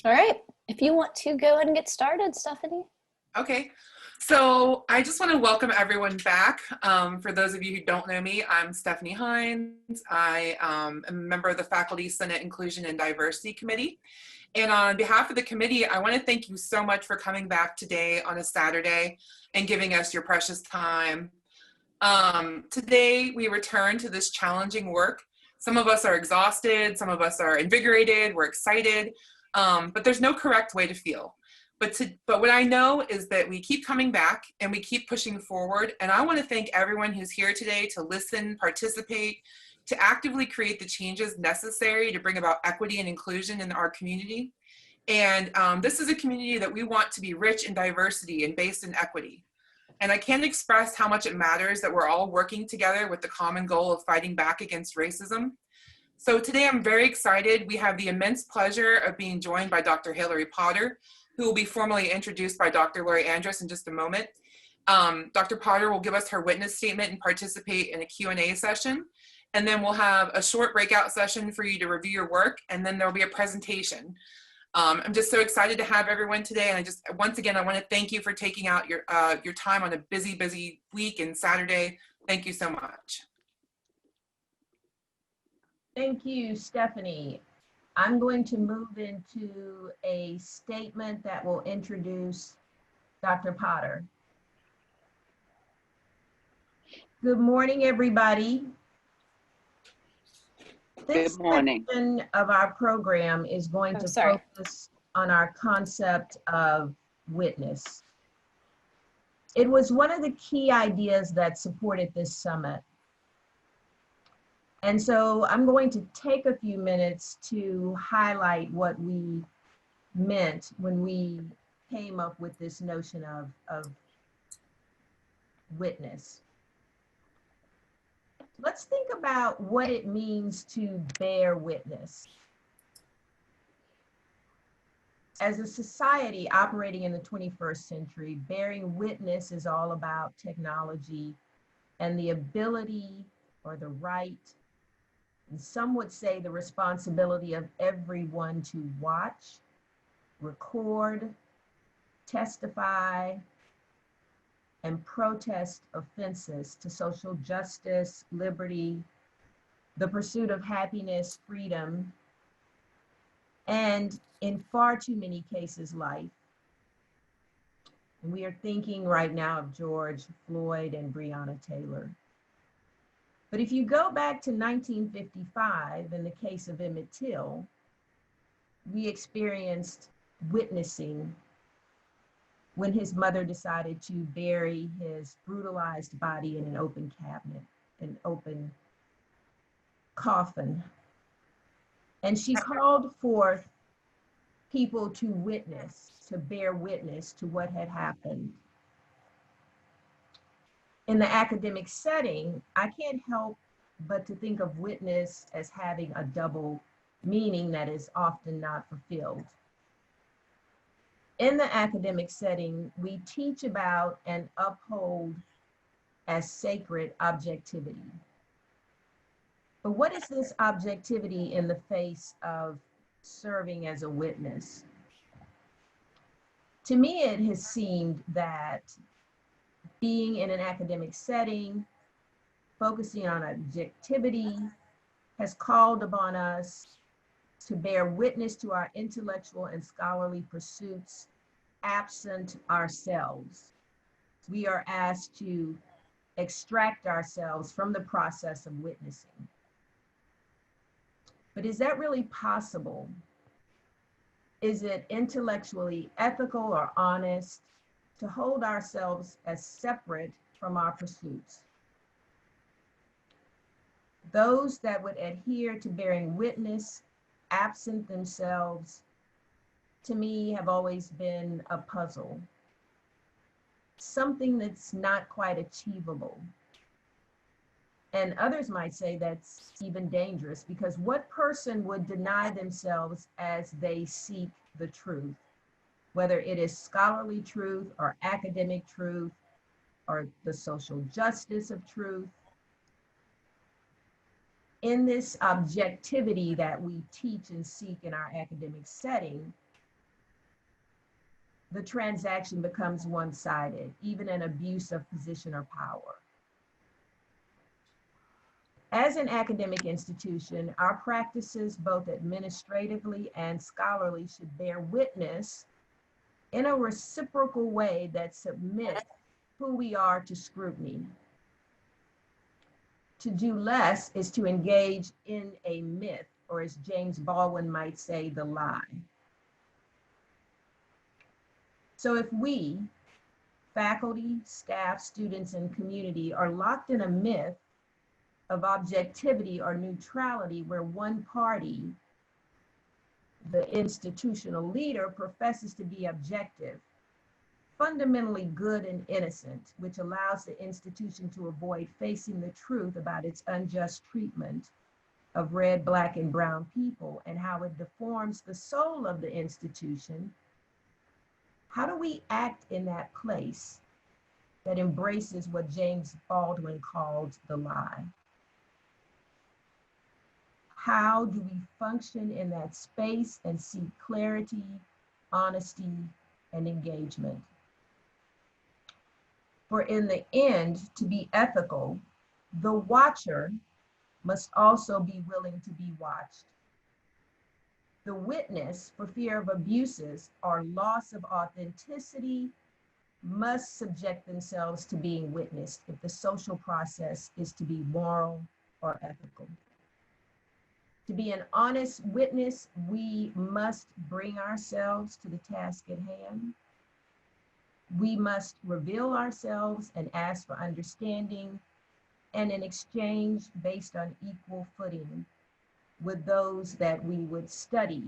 All right. If you want to go ahead and get started, Stephanie. Okay, so I just want to welcome everyone back. For those of you who don't know me, I'm Stephanie Hines. I am a member of the Faculty Senate Inclusion and Diversity Committee. And on behalf of the committee, I want to thank you so much for coming back today on a Saturday and giving us your precious time. Today, we return to this challenging work. Some of us are exhausted, some of us are invigorated, we're excited, but there's no correct way to feel. But what I know is that we keep coming back and we keep pushing forward. And I want to thank everyone who's here today to listen, participate, to actively create the changes necessary to bring about equity and inclusion in our community. And this is a community that we want to be rich in diversity and based in equity. And I can't express how much it matters that we're all working together with the common goal of fighting back against racism. So today I'm very excited. We have the immense pleasure of being joined by Dr. Hillary Potter, who will be formally introduced by Dr. Lori Andrus in just a moment. Dr. Potter will give us her witness statement and participate in a Q&A session. And then we'll have a short breakout session for you to review your work, and then there'll be a presentation. I'm just so excited to have everyone today, and once again, I want to thank you for taking out your time on a busy week and Saturday. Thank you so much. Thank you, Stephanie. I'm going to move into a statement that will introduce Dr. Potter. Good morning, everybody. This section of our program is going to focus on our concept of witness. It was one of the key ideas that supported this summit. And so I'm going to take a few minutes to highlight what we meant when we came up with this notion of witness. Let's think about what it means to bear witness. As a society operating in the 21st century, bearing witness is all about technology and the ability or the right, and some would say the responsibility of everyone to watch, record, testify, and protest offenses to social justice, liberty, the pursuit of happiness, freedom, and in far too many cases, life. And we are thinking right now of George Floyd and Breonna Taylor. But if you go back to 1955, in the case of Emmett Till, we experienced witnessing when his mother decided to bury his brutalized body in an open cabinet, an open coffin. And she called forth people to witness, to bear witness to what had happened. In the academic setting, I can't help but to think of witness as having a double meaning that is often not fulfilled. In the academic setting, we teach about and uphold as sacred objectivity. But what is this objectivity in the face of serving as a witness? To me, it has seemed that being in an academic setting, focusing on objectivity, has called upon us to bear witness to our intellectual and scholarly pursuits absent ourselves. We are asked to extract ourselves from the process of witnessing. But is that really possible? Is it intellectually ethical or honest to hold ourselves as separate from our pursuits? Those that would adhere to bearing witness absent themselves, to me, have always been a puzzle, something that's not quite achievable. And others might say that's even dangerous, because what person would deny themselves as they seek the truth, whether it is scholarly truth or academic truth or the social justice of truth? In this objectivity that we teach and seek in our academic setting, the transaction becomes one-sided, even an abuse of position or power. As an academic institution, our practices, both administratively and scholarly, should bear witness in a reciprocal way that submits who we are to scrutiny. To do less is to engage in a myth, or as James Baldwin might say, the lie. So if we, faculty, staff, students, and community, are locked in a myth of objectivity or neutrality where one party, the institutional leader, professes to be objective, fundamentally good and innocent, which allows the institution to avoid facing the truth about its unjust treatment of red, black, and brown people and how it deforms the soul of the institution, how do we act in that place that embraces what James Baldwin called the lie? How do we function in that space and seek clarity, honesty, and engagement? For in the end, to be ethical, the watcher must also be willing to be watched. The witness, for fear of abuses or loss of authenticity, must subject themselves to being witnessed if the social process is to be moral or ethical. To be an honest witness, we must bring ourselves to the task at hand. We must reveal ourselves and ask for understanding and an exchange based on equal footing with those that we would study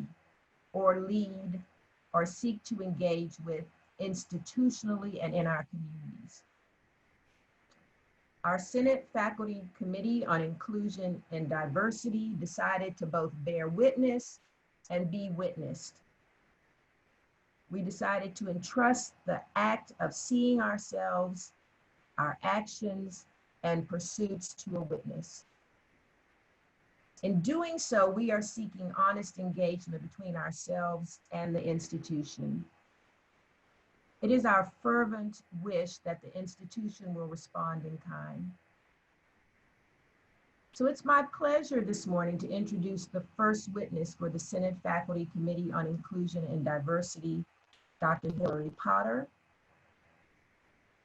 or lead or seek to engage with institutionally and in our communities. Our Senate Faculty Committee on Inclusion and Diversity decided to both bear witness and be witnessed. We decided to entrust the act of seeing ourselves, our actions, and pursuits to a witness. In doing so, we are seeking honest engagement between ourselves and the institution. It is our fervent wish that the institution will respond in kind. So it's my pleasure this morning to introduce the first witness for the Senate Faculty Committee on Inclusion and Diversity, Dr. Hillary Potter.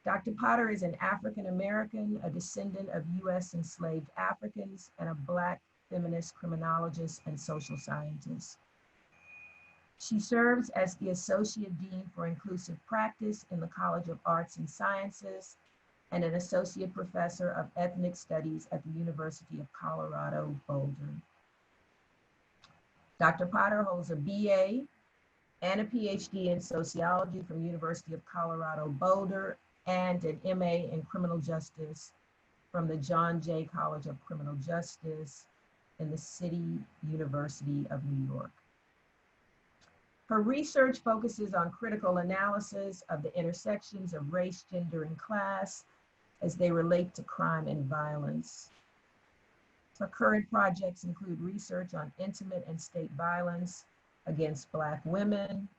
Dr. Potter is an African-American, a descendant of US enslaved Africans, and a Black feminist criminologist and social scientist. She serves as the Associate Dean for Inclusive Practice in the College of Arts and Sciences and an Associate Professor of Ethnic Studies at the University of Colorado Boulder. Dr. Potter holds a BA and a PhD in Sociology from University of Colorado Boulder and an MA in Criminal Justice from the John Jay College of Criminal Justice in the City University of New York. Her research focuses on critical analysis of the intersections of race, gender, and class as they relate to crime and violence. Her current projects include research on intimate and state violence against Black women,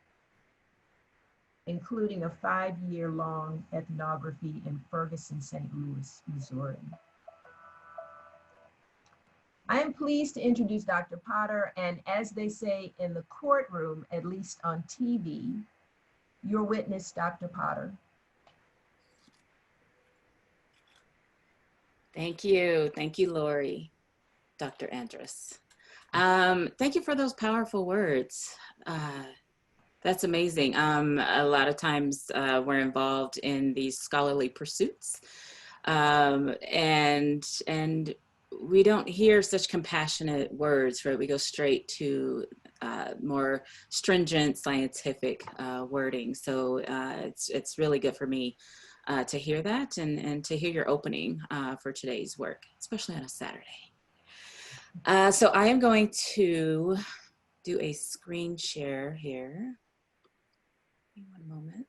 including a 5-year-long ethnography in Ferguson, St. Louis, Missouri. I am pleased to introduce Dr. Potter, and as they say in the courtroom, at least on TV, your witness, Dr. Potter. Thank you, Lori, Dr. Andrus. Thank you for those powerful words. That's amazing. A lot of times we're involved in these scholarly pursuits, and we don't hear such compassionate words, right? We go straight to more stringent scientific wording. So it's really good for me to hear that and to hear your opening for today's work, especially on a Saturday. So I am going to do a screen share here. Give me one moment.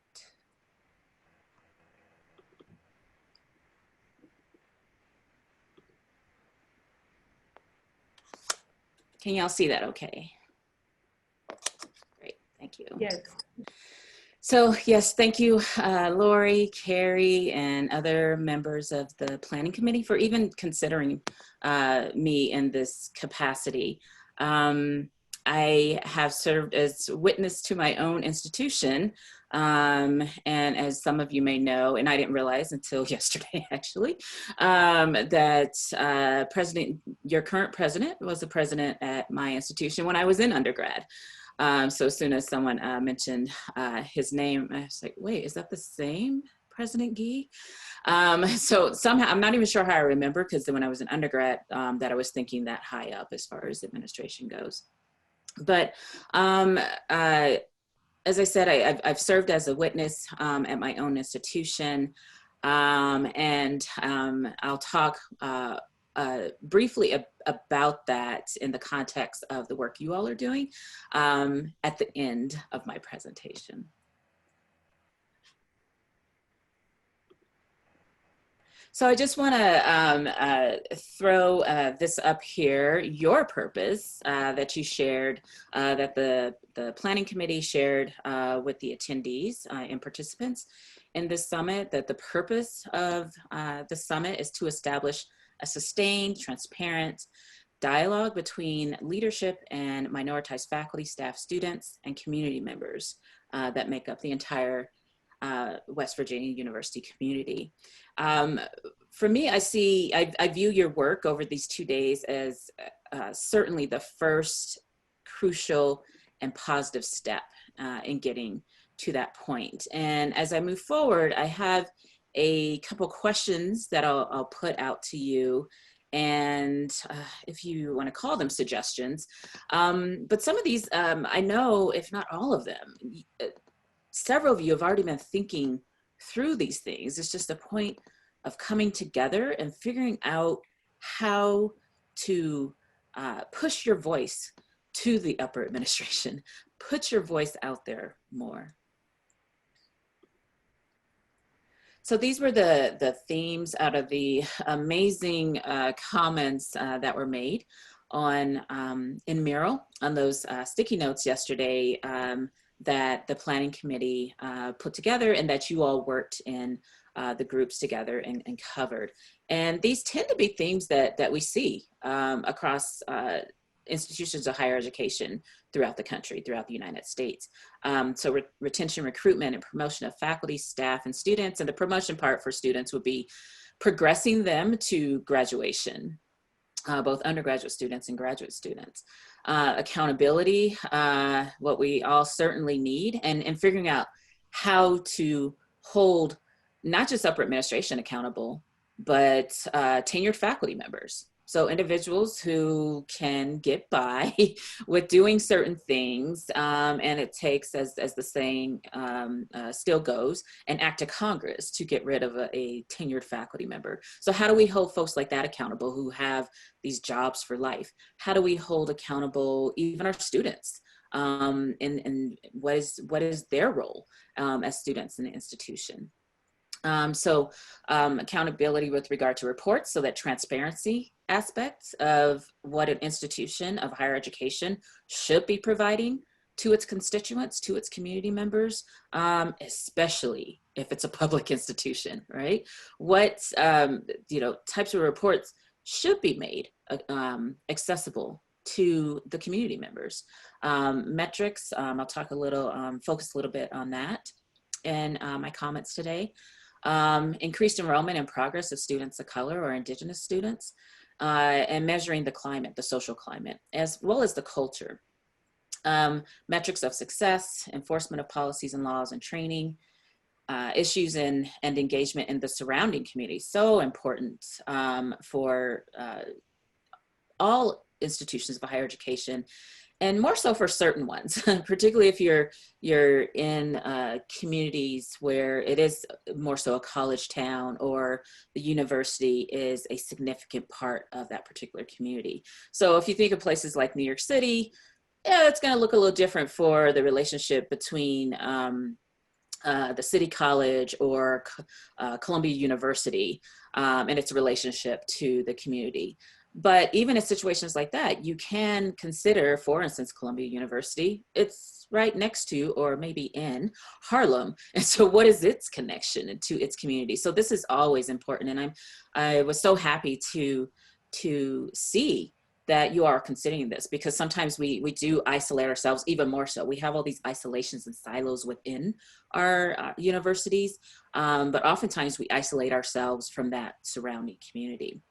Can y'all see that okay? Great, thank you. Yes. So yes, thank you, Lori, Carrie, and other members of the Planning Committee for even considering me in this capacity. I have served as witness to my own institution, and as some of you may know, and I didn't realize until yesterday actually, that your current president was the president at my institution when I was in undergrad. So as soon as someone mentioned his name, I was like, wait, is that the same President Gee? So somehow, I'm not even sure how I remember, because when I was an undergrad, that I was thinking that high up as far as administration goes. But as I said, I've served as a witness at my own institution, and I'll talk briefly about that in the context of the work you all are doing at the end of my presentation. So I just want to throw this up here, your purpose that you shared, that the Planning Committee shared with the attendees and participants in this summit, that the purpose of the summit is to establish a sustained, transparent dialogue between leadership and minoritized faculty, staff, students, and community members that make up the entire West Virginia University community. For me, I view your work over these 2 days as certainly the first crucial and positive step in getting to that point. And as I move forward, I have a couple questions that I'll put out to you, and if you want to call them suggestions. But some of these, I know, if not all of them, several of you have already been thinking through these things. It's just a point of coming together and figuring out how to push your voice to the upper administration, put your voice out there more. So these were the themes out of the amazing comments that were made on in Mural on those sticky notes yesterday that the Planning Committee put together and that you all worked in the groups together and covered. And these tend to be themes that we see across institutions of higher education throughout the country, throughout the United States. So retention, recruitment, and promotion of faculty, staff, and students. And the promotion part for students would be progressing them to graduation, both undergraduate students and graduate students. Accountability, what we all certainly need, and figuring out how to hold not just upper administration accountable, but tenured faculty members. So individuals who can get by with doing certain things, and it takes, as the saying still goes, an act of Congress to get rid of a tenured faculty member. So how do we hold folks like that accountable who have these jobs for life? How do we hold accountable even our students? And what is their role as students in the institution? So accountability with regard to reports, so that transparency aspects of what an institution of higher education should be providing to its constituents, to its community members, especially if it's a public institution, right? What types of reports should be made accessible to the community members. Metrics, I'll talk a little, focus a little bit on that in my comments today. Increased enrollment and progress of students of color or Indigenous students, and measuring the climate, the social climate, as well as the culture. Metrics of success, enforcement of policies and laws and training, issues and engagement in the surrounding community. So important for all institutions of higher education, and more so for certain ones, particularly if you're in communities where it is more so a college town or the university is a significant part of that particular community. So if you think of places like New York City, yeah, it's going to look a little different for the relationship between the City College or Columbia University and its relationship to the community. But even in situations like that, you can consider, for instance, Columbia University, it's right next to, or maybe in Harlem. And so what is its connection to its community? So this is always important. And I was so happy to see that you are considering this, because sometimes we do isolate ourselves even more so. We have all these isolations and silos within our universities, but oftentimes we isolate ourselves from that surrounding community.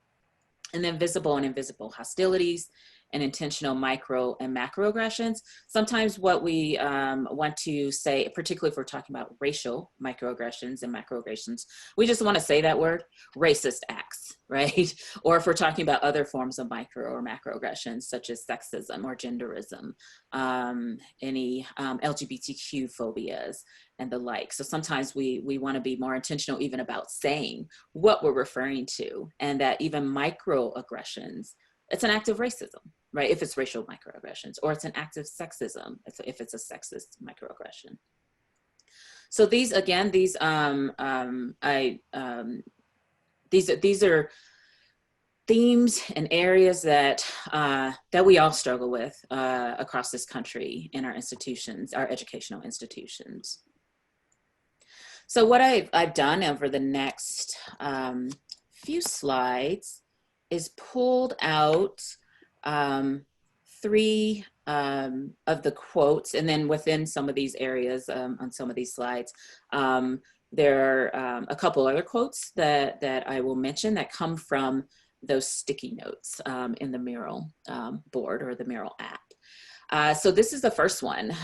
And then visible and invisible hostilities and intentional micro and macroaggressions. Sometimes what we want to say, particularly if we're talking about racial microaggressions and macroaggressions, we just want to say that word, racist acts, right? Or if we're talking about other forms of micro or macroaggressions, such as sexism or genderism, any LGBTQ phobias and the like. So sometimes we want to be more intentional even about saying what we're referring to, and that even microaggressions, it's an act of racism, right? If it's racial microaggressions, or it's an act of sexism, if it's a sexist microaggression. So these, again, these are themes and areas that that we all struggle with across this country in our institutions, our educational institutions. So what I've done over the next few slides is pulled out 3 of the quotes, and then within some of these areas on some of these slides, there are a couple other quotes that I will mention that come from those sticky notes in the Mural board or the Mural app. So this is the first one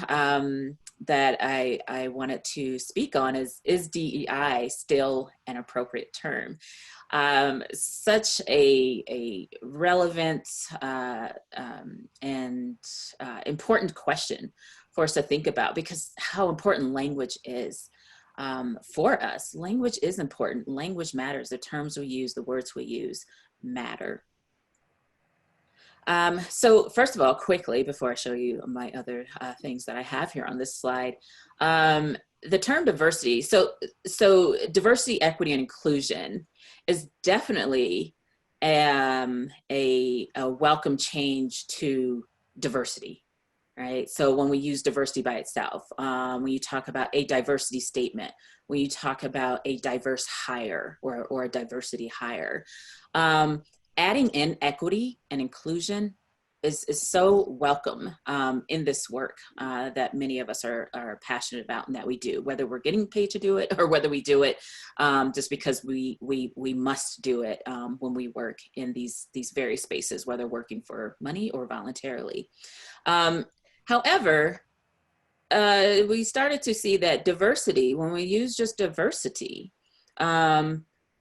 that I wanted to speak on is DEI still an appropriate term? Such a relevant and important question for us to think about, because how important language is for us. Language is important. Language matters. The terms we use, the words we use matter. So first of all, quickly, before I show you my other things that I have here on this slide, the term diversity. So diversity, equity, and inclusion is definitely a welcome change to diversity, right? So when we use diversity by itself, when you talk about a diversity statement, when you talk about a diverse hire or a diversity hire, adding in equity and inclusion is so welcome in this work that many of us are passionate about and that we do, whether we're getting paid to do it or whether we do it just because we must do it when we work in these various spaces, whether working for money or voluntarily. However, we started to see that diversity, when we use just diversity,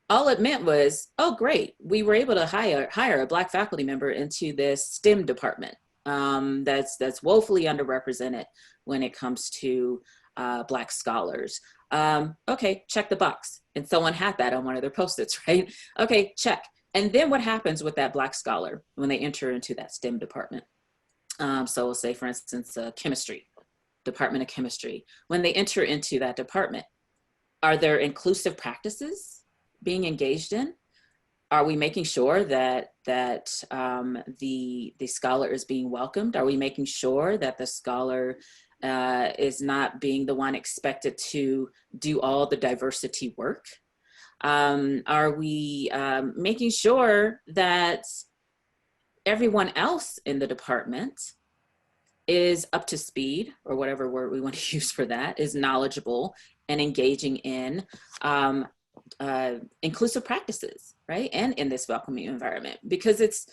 all it meant was, oh, great, we were able to hire a Black faculty member into this STEM department that's woefully underrepresented when it comes to Black scholars. Okay, check the box. And someone had that on one of their Post-its, right? Okay, check. And then what happens with that Black scholar when they enter into that STEM department? So we'll say, for instance, chemistry, Department of Chemistry. When they enter into that department, are there inclusive practices being engaged in? Are we making sure that the scholar is being welcomed? Are we making sure that the scholar is not being the one expected to do all the diversity work? Are we making sure that everyone else in the department is up to speed, or whatever word we want to use for that, is knowledgeable and engaging in inclusive practices, right? And in this welcoming environment, because it's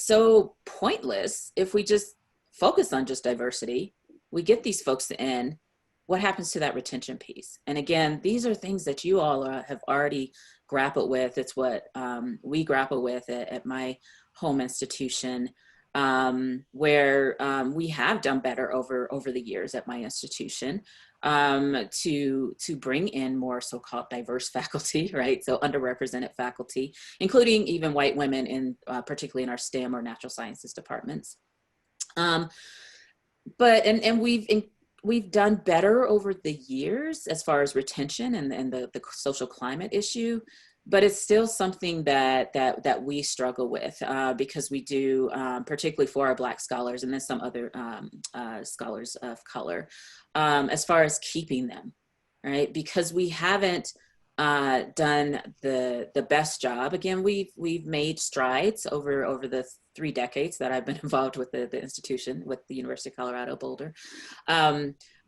so pointless if we just focus on just diversity. We get these folks in, what happens to that retention piece? And again, these are things that you all have already grappled with. It's what we grapple with at my home institution, where we have done better over the years at my institution to bring in more so-called diverse faculty, right? So underrepresented faculty, including even white women in particularly in our STEM or natural sciences departments. But we've done better over the years as far as retention and the social climate issue. but it's still something that we struggle with because we do, particularly for our Black scholars and then some other scholars of color, as far as keeping them, right? Because we haven't done the best job. Again, we've made strides over the 3 decades that I've been involved with the institution, with the University of Colorado Boulder.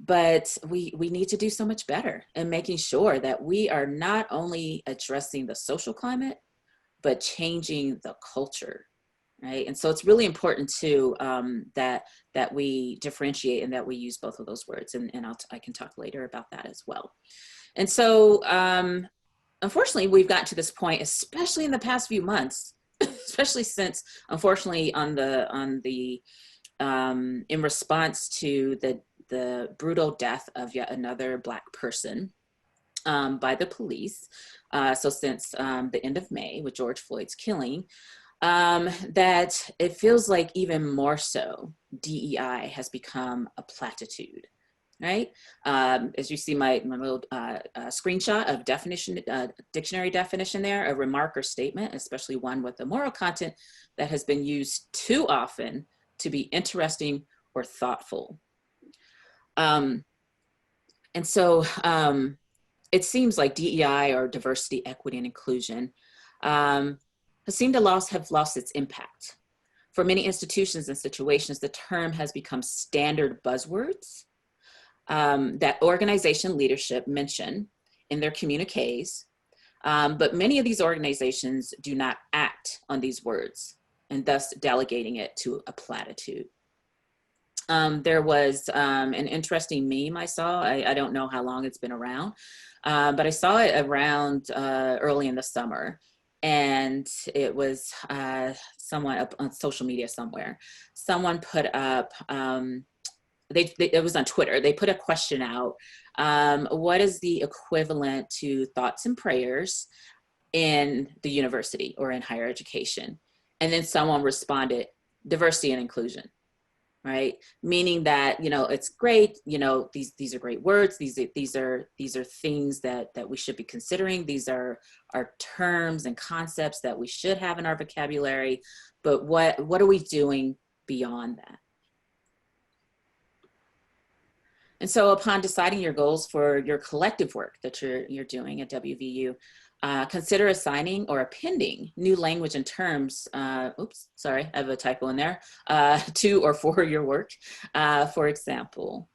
But we need to do so much better in making sure that we are not only addressing the social climate, but changing the culture, right? And so it's really important too that we differentiate and that we use both of those words. And I can talk later about that as well. And so, unfortunately, we've gotten to this point, especially in the past few months, especially since, unfortunately, in response to the brutal death of yet another Black person by the police. So since the end of May with George Floyd's killing, that it feels like even more so, DEI has become a platitude. Right? As you see my little screenshot of dictionary definition there, a remark or statement, especially one with a moral content that has been used too often to be interesting or thoughtful. And so it seems like DEI, or diversity, equity, and inclusion, has seemed to have lost its impact. For many institutions and situations, the term has become standard buzzwords that organization leadership mention in their communiques, but many of these organizations do not act on these words, and thus delegating it to a platitude. There was an interesting meme I saw. I don't know how long it's been around, but I saw it around early in the summer. And it was someone up on social media somewhere. Someone put up, it was on Twitter. They put a question out. What is the equivalent to thoughts and prayers in the university or in higher education? And then someone responded, diversity and inclusion, right? Meaning that, you know, it's great. You know, these are great words. These are things that we should be considering. These are terms and concepts that we should have in our vocabulary. But what are we doing beyond that? And so upon deciding your goals for your collective work that you're doing at WVU, consider assigning or appending new language and terms, oops, sorry, I have a typo in there, to or for your work, for example.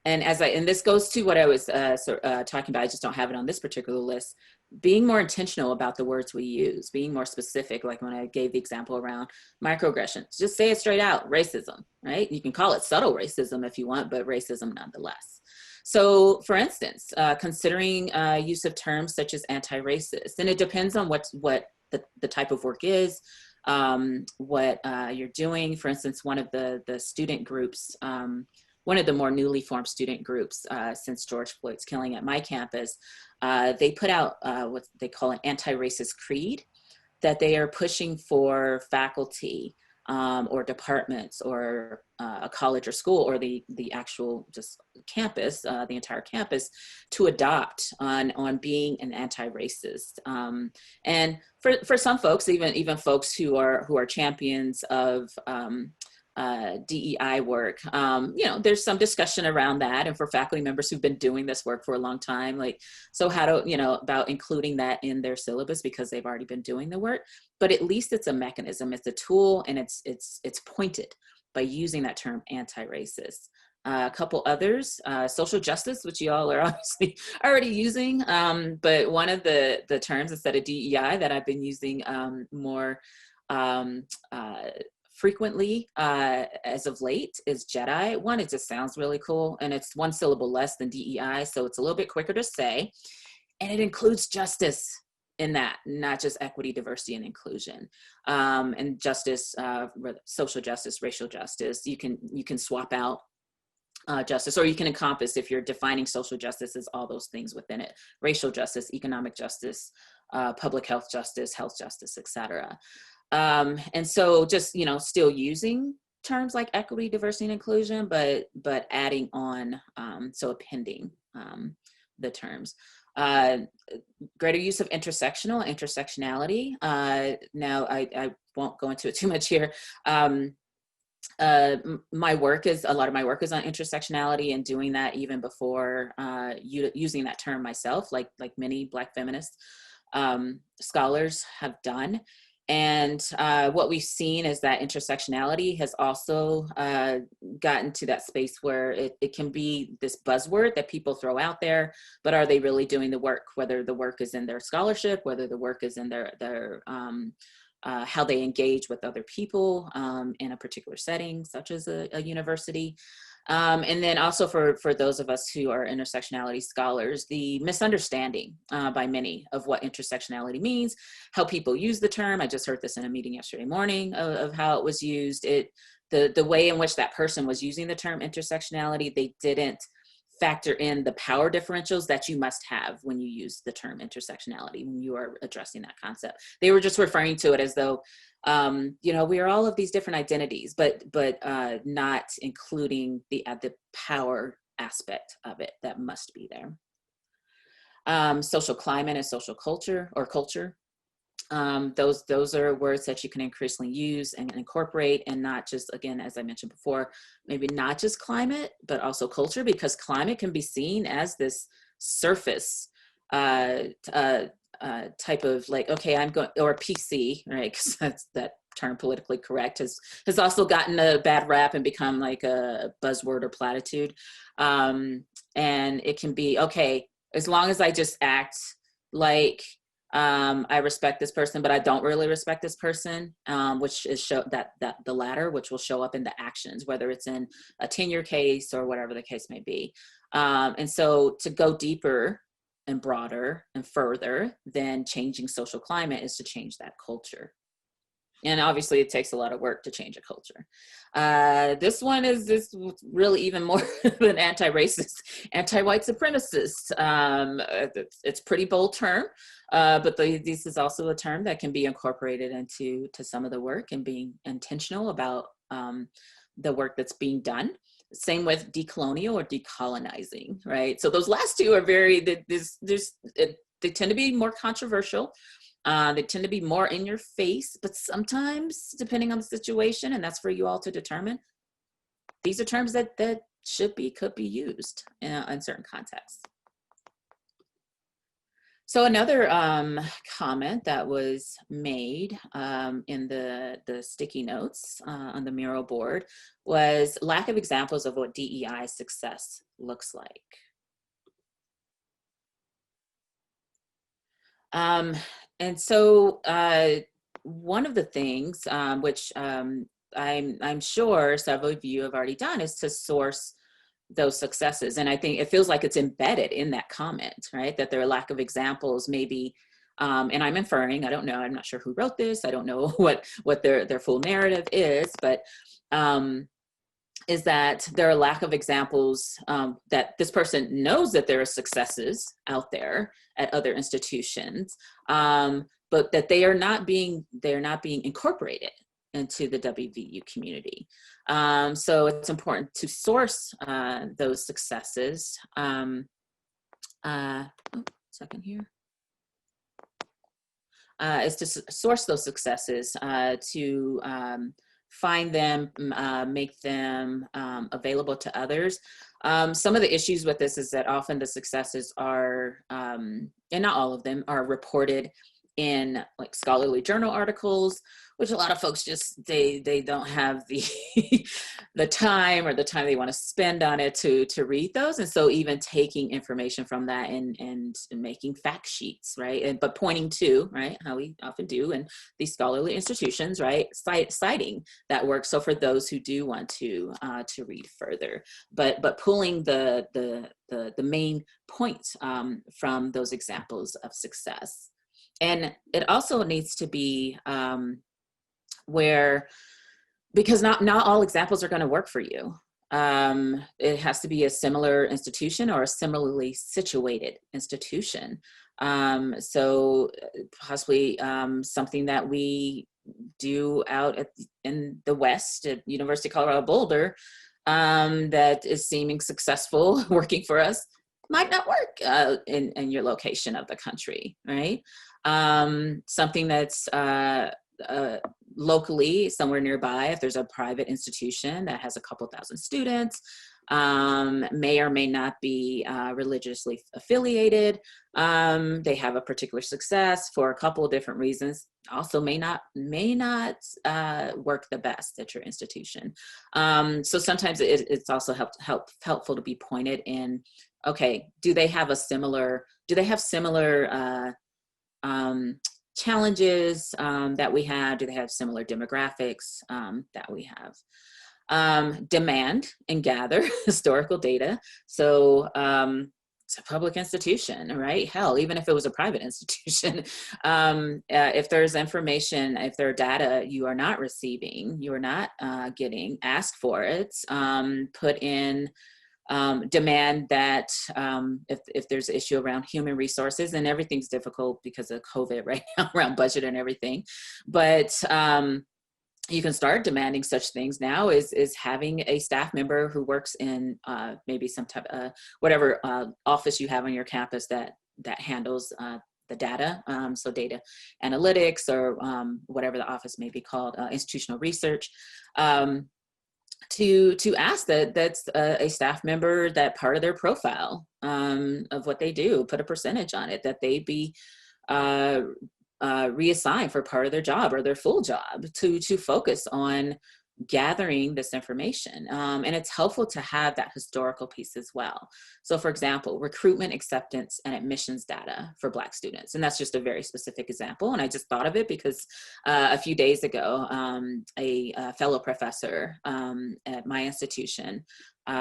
And and this goes to what I was talking about, I just don't have it on this particular list, being more intentional about the words we use, being more specific, like when I gave the example around microaggressions, just say it straight out, racism, right? You can call it subtle racism if you want, but racism nonetheless. So for instance, considering use of terms such as anti-racist, and it depends on what the type of work is, what you're doing. For instance, one of the student groups, one of the more newly formed student groups since George Floyd's killing at my campus, they put out what they call an anti-racist creed that they are pushing for faculty or departments or a college or school or the actual just campus, the entire campus, to adopt on being an anti-racist. And for some folks, even folks who are champions of DEI work, you know, there's some discussion around that. And for faculty members who've been doing this work for a long time, like, so how to, you know, about including that in their syllabus because they've already been doing the work, but at least it's a mechanism, it's a tool, and it's pointed by using that term anti-racist. A couple others, social justice, which you all are obviously already using, but one of the terms instead of DEI that I've been using more frequently as of late is Jedi. One, it just sounds really cool, and it's one syllable less than DEI, so it's a little bit quicker to say, and it includes justice in that, not just equity, diversity, and inclusion. And justice, social justice, racial justice, you can swap out justice, or you can encompass, if you're defining social justice, as all those things within it: racial justice, economic justice, public health justice, etc. And so just, you know, still using terms like equity, diversity, and inclusion, but adding on, so appending the terms. greater use of intersectionality. Now, I won't go into it too much here. A lot of my work is on intersectionality, and doing that even before using that term myself, like many Black feminist scholars have done. And what we've seen is that intersectionality has also gotten to that space where it can be this buzzword that people throw out there, but are they really doing the work? Whether the work is in their scholarship, whether the work is in their how they engage with other people in a particular setting, such as a university. And then also for those of us who are intersectionality scholars, the misunderstanding by many of what intersectionality means, how people use the term. I just heard this in a meeting yesterday morning of how it was used. The way in which that person was using the term intersectionality, they didn't factor in the power differentials that you must have when you use the term intersectionality, when you are addressing that concept. They were just referring to it as though, we are all of these different identities, but not including the power aspect of it that must be there. Social climate and social culture, or culture. Those are words that you can increasingly use and incorporate, and not just, again, as I mentioned before, maybe not just climate, but also culture, because climate can be seen as this surface type of like, okay, I'm going, or PC, right? Because that's that term, politically correct, has also gotten a bad rap and become like a buzzword or platitude. And it can be, okay, as long as I just act like I respect this person, but I don't really respect this person, which is that the latter, which will show up in the actions, whether it's in a tenure case or whatever the case may be. And so to go deeper and broader and further than changing social climate is to change that culture. And obviously it takes a lot of work to change a culture. This one is really even more than anti-racist, anti-white supremacist. It's pretty bold term, but this is also a term that can be incorporated into some of the work, and being intentional about the work that's being done. Same with decolonial or decolonizing, right? So those last two are they tend to be more controversial. They tend to be more in your face, but sometimes, depending on the situation, and that's for you all to determine, these are terms that could be used in certain contexts. So another comment that was made in the sticky notes on the mural board was lack of examples of what DEI success looks like. And so one of the things which I'm sure several of you have already done is to source those successes. And I think it feels like it's embedded in that comment, right? That there are lack of examples, maybe, and I'm inferring, I don't know, I'm not sure who wrote this. I don't know what their full narrative is, but is that there are lack of examples that this person knows that there are successes out there at other institutions, but that they are not being incorporated into the WVU community. So it's important to source those successes. Second here. Is to source those successes to find them, make them available to others. Some of the issues with this is that often the successes are, and not all of them, are reported in like scholarly journal articles, which a lot of folks just, they don't have the the time they want to spend on it to read those. And so even taking information from that and making fact sheets, right? But pointing to, right, how we often do in these scholarly institutions, right, citing that work. So for those who do want to read further, but pulling the main points from those examples of success. And it also needs to be because not all examples are going to work for you. It has to be a similar institution or a similarly situated institution. So possibly something that we do out in the West at University of Colorado Boulder that is seeming successful working for us might not work in your location of the country, right? Something that's locally somewhere nearby, if there's a private institution that has a couple thousand students, may or may not be religiously affiliated. They have a particular success for a couple of different reasons. Also may not work the best at your institution. So sometimes it's also helpful to be pointed in, okay, do they have similar challenges that we have? Do they have similar demographics that we have? Demand and gather historical data. So it's a public institution, right? Hell, even if it was a private institution, if there's information, if there are data you are not receiving, you are not getting, ask for it, put in demand that if there's an issue around human resources, and everything's difficult because of COVID right now around budget and everything, but you can start demanding such things now is having a staff member who works in maybe some type of whatever office you have on your campus that handles the data, so data analytics or whatever the office may be called, institutional research, to ask that's a staff member, that part of their profile of what they do, put a percentage on it, that they be reassigned for part of their job or their full job to focus on gathering this information. And it's helpful to have that historical piece as well. So for example, recruitment, acceptance, and admissions data for Black students. And that's just a very specific example. And I just thought of it because a few days ago, a fellow professor at my institution,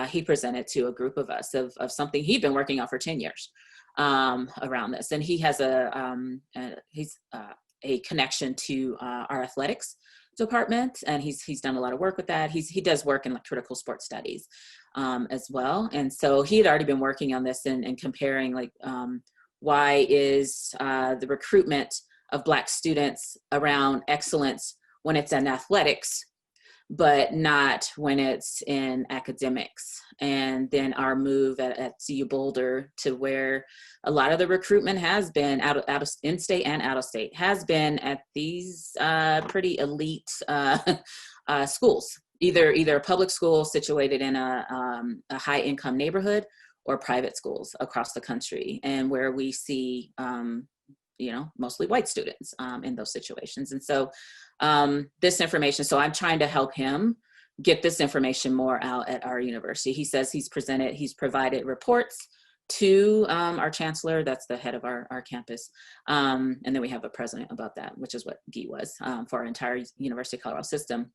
he presented to a group of us of something he'd been working on for 10 years. Around this, and he has a connection to our athletics department, and he's done a lot of work with that. He does work in like critical sports studies as well, and so he had already been working on this and comparing like why is the recruitment of Black students around excellence when it's in athletics, but not when it's in academics. And then our move at CU Boulder to where a lot of the recruitment has been out of in-state and out-of-state, has been at these pretty elite schools, either a public school situated in a high-income neighborhood or private schools across the country, and where we see mostly white students in those situations. And so this information, so I'm trying to help him get this information more out at our university. He says he's provided reports to our chancellor, that's the head of our campus. And then we have a president about that, which is what Guy was for our entire University of Colorado system.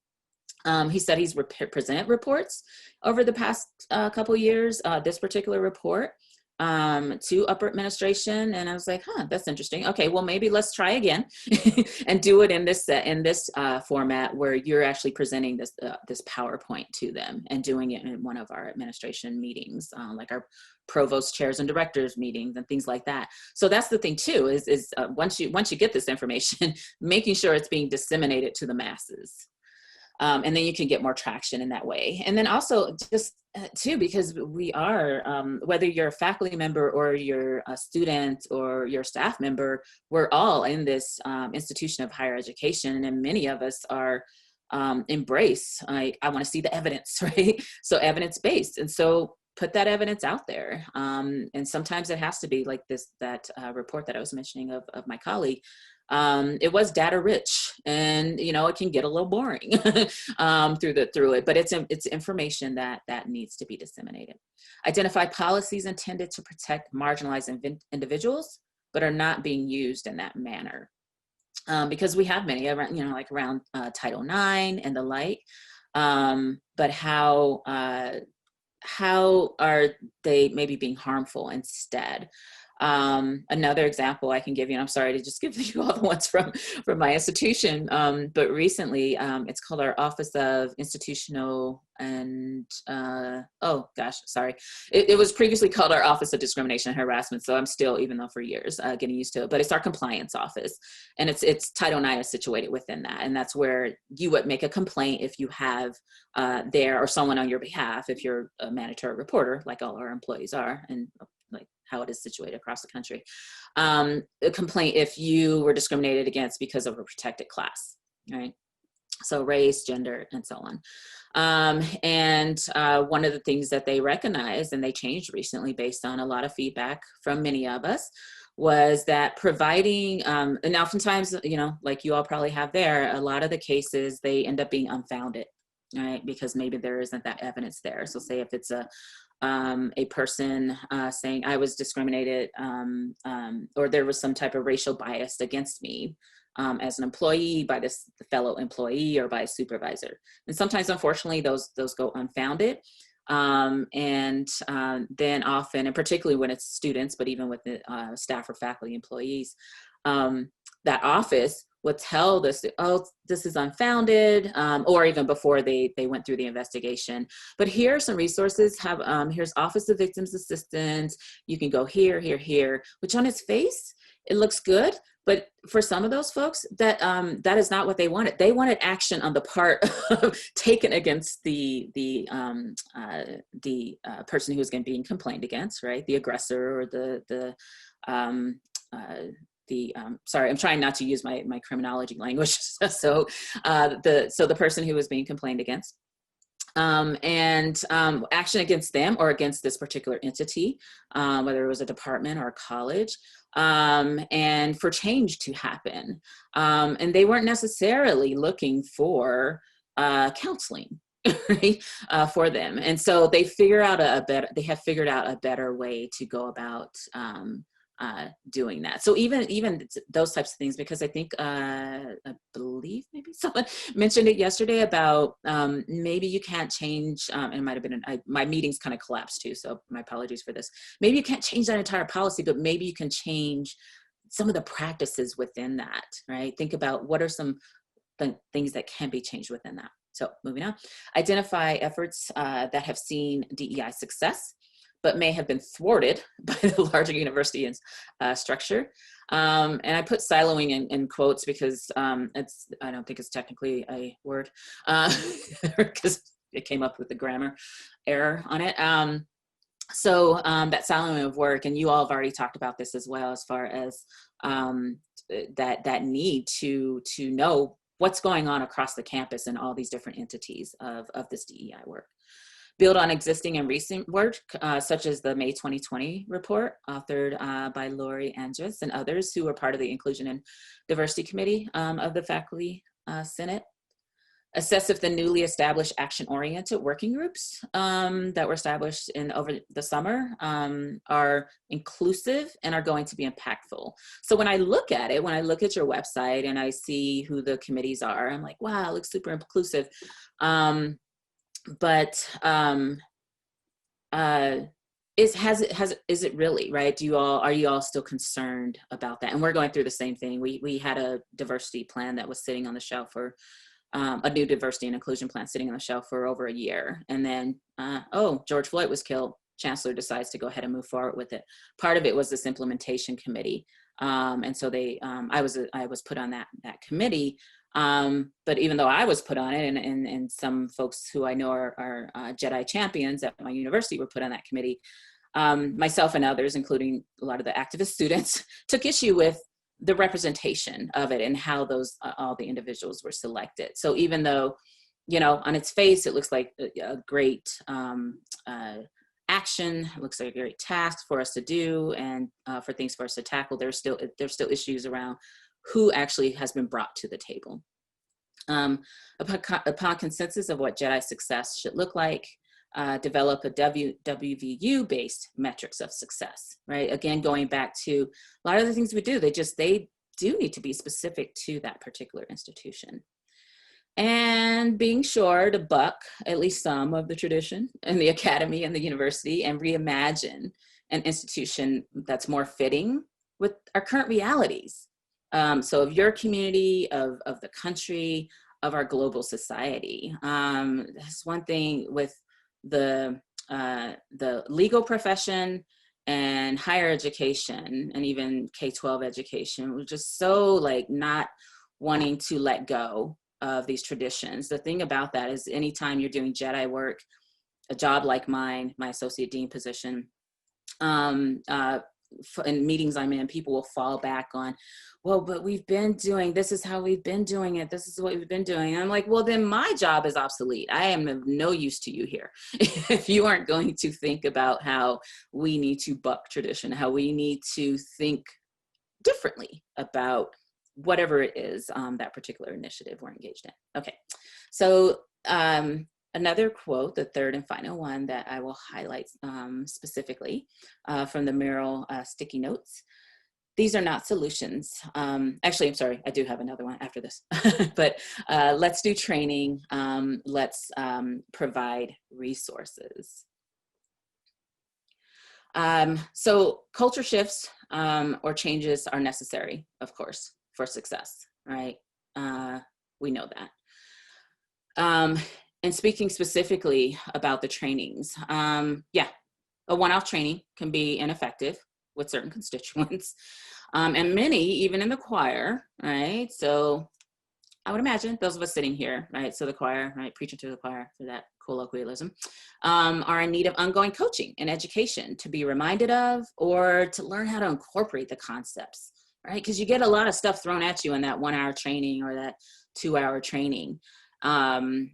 He said he's presented reports over the past couple years, this particular report, to upper administration, and I was like, that's interesting. Okay, well, maybe let's try again and do it in this format where you're actually presenting this PowerPoint to them and doing it in one of our administration meetings, like our provost chairs and directors meetings and things like that. So that's the thing too, is once you get this information, making sure it's being disseminated to the masses. And then you can get more traction in that way. And then also just too, because we are, whether you're a faculty member or you're a student or you're a staff member, we're all in this institution of higher education, and many of us are embrace, I want to see the evidence, right? So evidence-based. And so put that evidence out there. And sometimes it has to be like that report that I was mentioning of my colleague. It was data rich, and it can get a little boring through it, but it's information that needs to be disseminated. Identify policies intended to protect marginalized individuals, but are not being used in that manner, because we have many around, around Title IX and the like. But how are they maybe being harmful instead? Another example I can give you, and I'm sorry to just give you all the ones from my institution, but recently it's called our Office of Institutional and, it was previously called our Office of Discrimination and Harassment, so I'm still, even though for years, getting used to it, but it's our compliance office, and it's Title IX is situated within that, and that's where you would make a complaint if you have there or someone on your behalf, if you're a manager or reporter, like all our employees are, and like how it is situated across the country. A complaint if you were discriminated against because of a protected class, right? So race, gender, and so on. One of the things that they recognized, and they changed recently based on a lot of feedback from many of us, was that providing, and oftentimes, you know, like you all probably have there, a lot of the cases, they end up being unfounded, right? Because maybe there isn't that evidence there. So say if it's a person saying I was discriminated or there was some type of racial bias against me as an employee by this fellow employee or by a supervisor. And sometimes, unfortunately, those go unfounded. Then often, and particularly when it's students, but even with the staff or faculty employees, that office would tell this, oh, this is unfounded, or even before they went through the investigation. But here are some resources. Here's Office of Victims Assistance. You can go here, here, here, which on its face, it looks good. But for some of those folks, that is not what they wanted. They wanted action on the part of taken against the person who was being complained against, right? The aggressor or sorry, I'm trying not to use my criminology language. So the person who was being complained against. Action against them or against this particular entity, whether it was a department or a college, and for change to happen. And they weren't necessarily looking for counseling right, for them. And so they have figured out a better way to go about doing that. So even those types of things, because I think I believe maybe someone mentioned it yesterday about maybe you can't change, and it might have been my meetings kind of collapsed too, so my apologies for this. Maybe you can't change that entire policy, but maybe you can change some of the practices within that, right? Think about what are some things that can be changed within that. So moving on, identify efforts that have seen DEI success, but may have been thwarted by the larger university structure. And I put siloing in quotes because I don't think it's technically a word because it came up with the grammar error on it. So that siloing of work, and you all have already talked about this as well, as far as that need to know what's going on across the campus and all these different entities of this DEI work. Build on existing and recent work, such as the May 2020 report authored by Lori Andrus and others who were part of the Inclusion and Diversity Committee of the Faculty Senate. Assess if the newly established action-oriented working groups that were established over the summer are inclusive and are going to be impactful. So when I look at it, when I look at your website and I see who the committees are, I'm like, wow, it looks super inclusive. But is it really, right? Are you all still concerned about that? And we're going through the same thing. We had a diversity plan that was sitting on the shelf for a new diversity and inclusion plan sitting on the shelf for over a year. And then, George Floyd was killed. Chancellor decides to go ahead and move forward with it. Part of it was this implementation committee. And so I was put on that committee. But even though I was put on it, and some folks who I know are Jedi champions at my university were put on that committee, myself and others, including a lot of the activist students, took issue with the representation of it and how all the individuals were selected. So even though, on its face, it looks like a great action, it looks like a great task for us to do and for things for us to tackle, there's still issues around who actually has been brought to the table. Upon consensus of what Jedi success should look like, develop a WVU-based metrics of success, right? Again, going back to a lot of the things we do, they do need to be specific to that particular institution. And being sure to buck at least some of the tradition in the academy and the university and reimagine an institution that's more fitting with our current realities. So of your community, of the country, of our global society. That's one thing with the legal profession and higher education and even K-12 education. We're just so not wanting to let go of these traditions. The thing about that is anytime you're doing Jedi work, a job like mine, my associate dean position, in meetings I'm in, people will fall back on, well, but we've been doing, this is how we've been doing it. This is what we've been doing. And I'm like, well, then my job is obsolete. I am of no use to you here. If you aren't going to think about how we need to buck tradition, how we need to think differently about whatever it is, that particular initiative we're engaged in. Okay, so another quote, the third and final one that I will highlight specifically from the Merrill sticky notes. These are not solutions. Actually, I'm sorry, I do have another one after this, but let's do training. Let's provide resources. So culture shifts or changes are necessary, of course, for success, right? We know that. And speaking specifically about the trainings, yeah, a one-off training can be ineffective with certain constituents, and many even in the choir, right? So I would imagine those of us sitting here, right? So the choir, right, preaching to the choir for that colloquialism, are in need of ongoing coaching and education to be reminded of or to learn how to incorporate the concepts, right? Because you get a lot of stuff thrown at you in that 1 hour training or that 2 hour training. And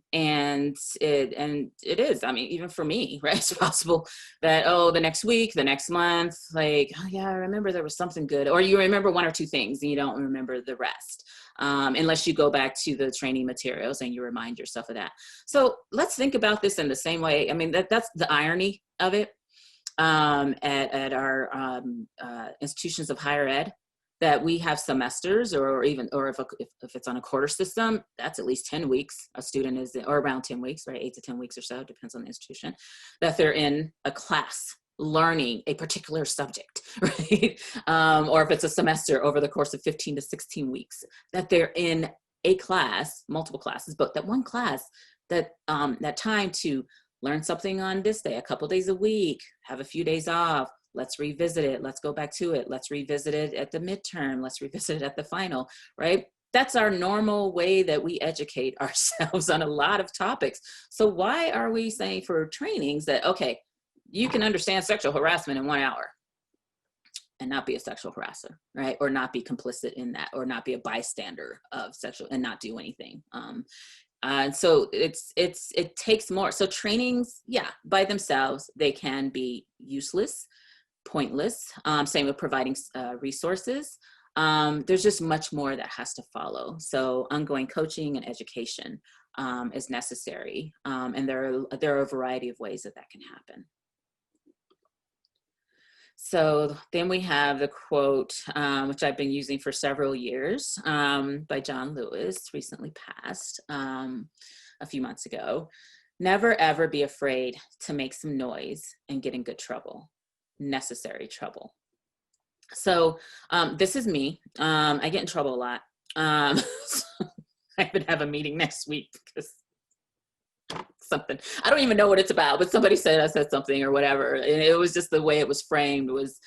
it is, I mean, even for me, right? It's possible that, oh, the next week, the next month, like, oh yeah, I remember there was something good, or you remember 1 or 2 things and you don't remember the rest. Unless you go back to the training materials and you remind yourself of that. So let's think about this in the same way. I mean, that's the irony of it at our institutions of higher ed, that we have semesters or if it's on a quarter system, that's at least 10 weeks. A student is, or around 10 weeks, right? 8 to 10 weeks or so, depends on the institution, that they're in a class learning a particular subject, right? Or if it's a semester over the course of 15 to 16 weeks, that they're in a class, multiple classes, but that one class, that time to learn something on this day, a couple days a week, have a few days off, let's revisit it, let's go back to it, let's revisit it at the midterm, let's revisit it at the final, right? That's our normal way that we educate ourselves on a lot of topics. So why are we saying for trainings that, okay, you can understand sexual harassment in 1 hour and not be a sexual harasser, right? Or not be complicit in that, or not be a bystander of sexual and not do anything. So it takes more. So trainings, yeah, by themselves, they can be useless, pointless. Same with providing resources. There's just much more that has to follow. So ongoing coaching and education is necessary. And there are a variety of ways that can happen. So then we have the quote, which I've been using for several years, by John Lewis, recently passed a few months ago. Never ever be afraid to make some noise and get in good trouble, necessary trouble. So this is me. I get in trouble a lot. So I would have a meeting next week because something, I don't even know what it's about, but somebody said I said something or whatever. And it was just the way it was framed was,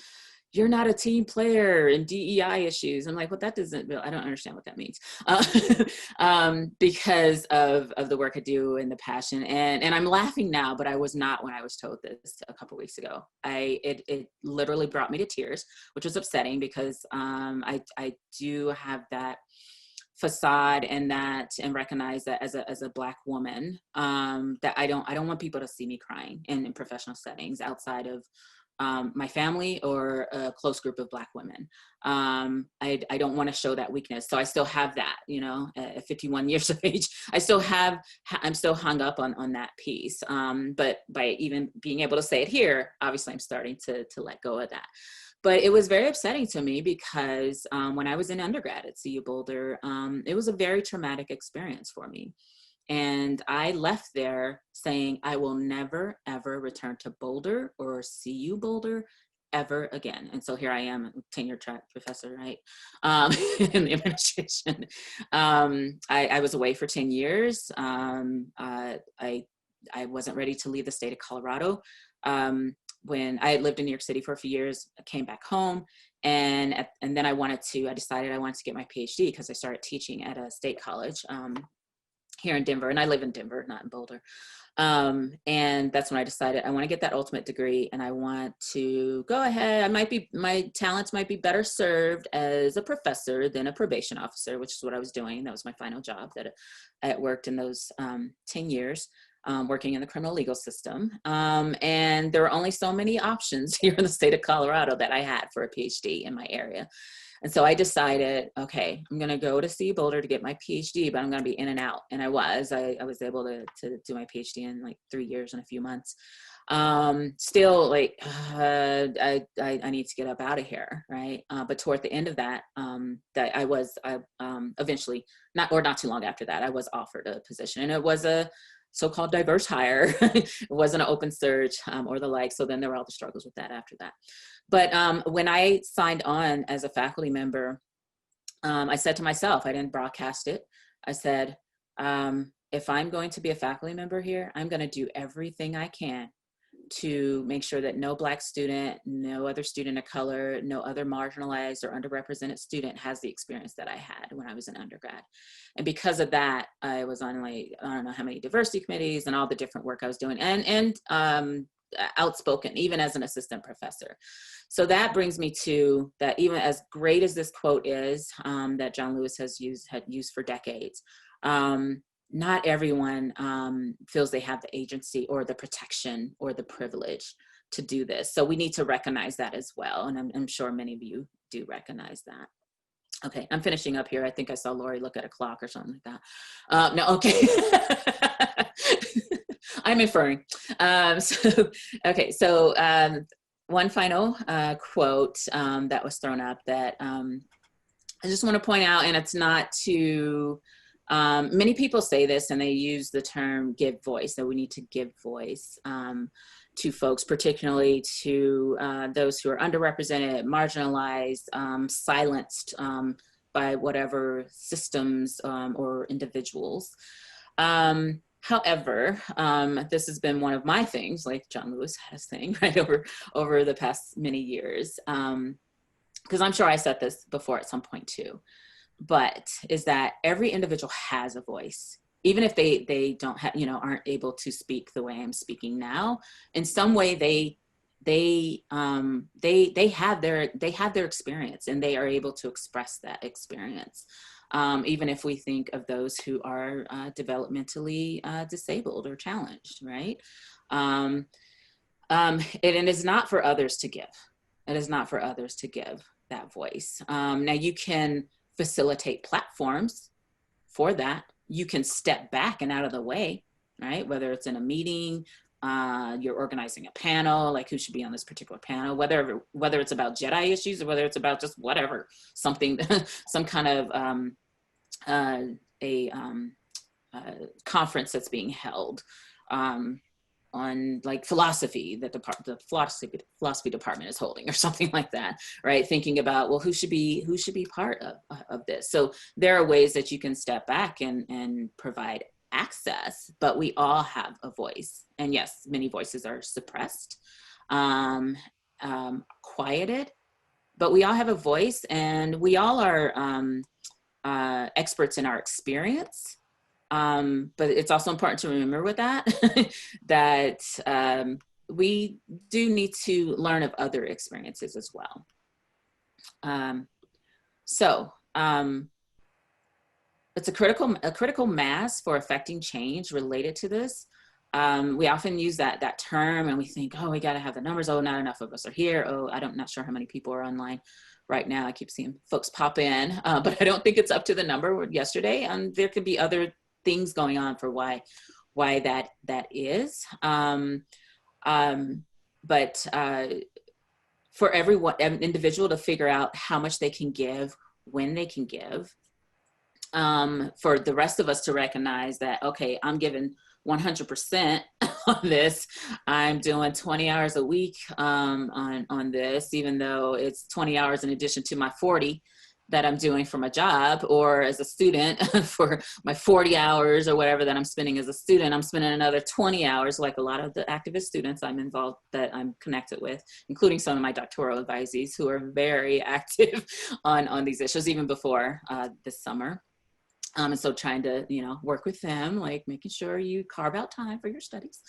you're not a team player in DEI issues. I'm like, well, that doesn't, I don't understand what that means. Because of the work I do and the passion. And I'm laughing now, but I was not when I was told this a couple of weeks ago. It literally brought me to tears, which was upsetting because I do have that facade and recognize that as a Black woman, that I don't want people to see me crying in professional settings outside of my family or a close group of Black women. I don't want to show that weakness. So I still have that, at 51 years of age, I'm still hung up on that piece. But by even being able to say it here, obviously I'm starting to let go of that. But it was very upsetting to me because when I was in undergrad at CU Boulder, it was a very traumatic experience for me. And I left there saying, I will never, ever return to Boulder or CU Boulder ever again. And so here I am, a tenure track professor, right? In the administration. I was away for 10 years. I wasn't ready to leave the state of Colorado. When I had lived in New York City for a few years, I came back home, and then I decided I wanted to get my PhD because I started teaching at a state college here in Denver, and I live in Denver, not in Boulder. And that's when I decided I want to get that ultimate degree, and I want to go ahead. My talents might be better served as a professor than a probation officer, which is what I was doing. That was my final job that I had worked in those 10 years. Working in the criminal legal system. And there were only so many options here in the state of Colorado that I had for a PhD in my area. And so I decided, okay, I'm going to go to CU Boulder to get my PhD, but I'm going to be in and out. And I was able to do my PhD in like 3 years and a few months. Still like, I need to get up out of here. Right. But toward the end of that, eventually not too long after that, I was offered a position, and it was a so-called diverse hire. It wasn't an open search or the like. So then there were all the struggles with that after that. But when I signed on as a faculty member, I said to myself, I didn't broadcast it. I said, if I'm going to be a faculty member here, I'm going to do everything I can to make sure that no Black student, no other student of color, no other marginalized or underrepresented student has the experience that I had when I was an undergrad. And because of that, I was on like, I don't know how many diversity committees and all the different work I was doing, and outspoken, even as an assistant professor. So that brings me to that, even as great as this quote is, that John Lewis had used for decades, not everyone feels they have the agency or the protection or the privilege to do this. So we need to recognize that as well. And I'm sure many of you do recognize that. Okay, I'm finishing up here. I think I saw Lori look at a clock or something like that. No, okay. I'm inferring. So one final quote that was thrown up that I just want to point out, and it's not to, many people say this and they use the term give voice, that we need to give voice to folks, particularly to those who are underrepresented, marginalized, silenced by whatever systems or individuals. However, this has been one of my things, like John Lewis had his thing, right, over the past many years, because I'm sure I said this before at some point too, but is that every individual has a voice. Even if they don't have, aren't able to speak the way I'm speaking now, in some way they have their experience, and they are able to express that experience. Even if we think of those who are developmentally disabled or challenged, right? And it is not for others to give. It is not for others to give that voice. Now you can facilitate platforms for that. You can step back and out of the way, right? Whether it's in a meeting, you're organizing a panel, like who should be on this particular panel, whether it's about Jedi issues or whether it's about just whatever, something, some kind of conference that's being held on like philosophy that the philosophy department is holding or something like that, right? Thinking about, well, who should be part of this. So there are ways that you can step back and provide access, but we all have a voice. And yes, many voices are suppressed, quieted, but we all have a voice, and we all are experts in our experience. But it's also important to remember with that, that we do need to learn of other experiences as well. It's a critical mass for affecting change related to this. We often use that term, and we think, oh, we got to have the numbers. Oh, not enough of us are here. Oh, I'm not sure how many people are online right now. I keep seeing folks pop in, but I don't think it's up to the number yesterday. There could be other things going on for why that is. But for everyone, an individual to figure out how much they can give, when they can give, for the rest of us to recognize that, okay, I'm giving 100% on this. I'm doing 20 hours a week on this, even though it's 20 hours in addition to my 40 that I'm doing for my job, or as a student for my 40 hours or whatever that I'm spending as a student. I'm spending another 20 hours, like a lot of the activist students I'm involved, that I'm connected with, including some of my doctoral advisees who are very active on these issues, even before this summer. And so trying to, work with them, like making sure you carve out time for your studies.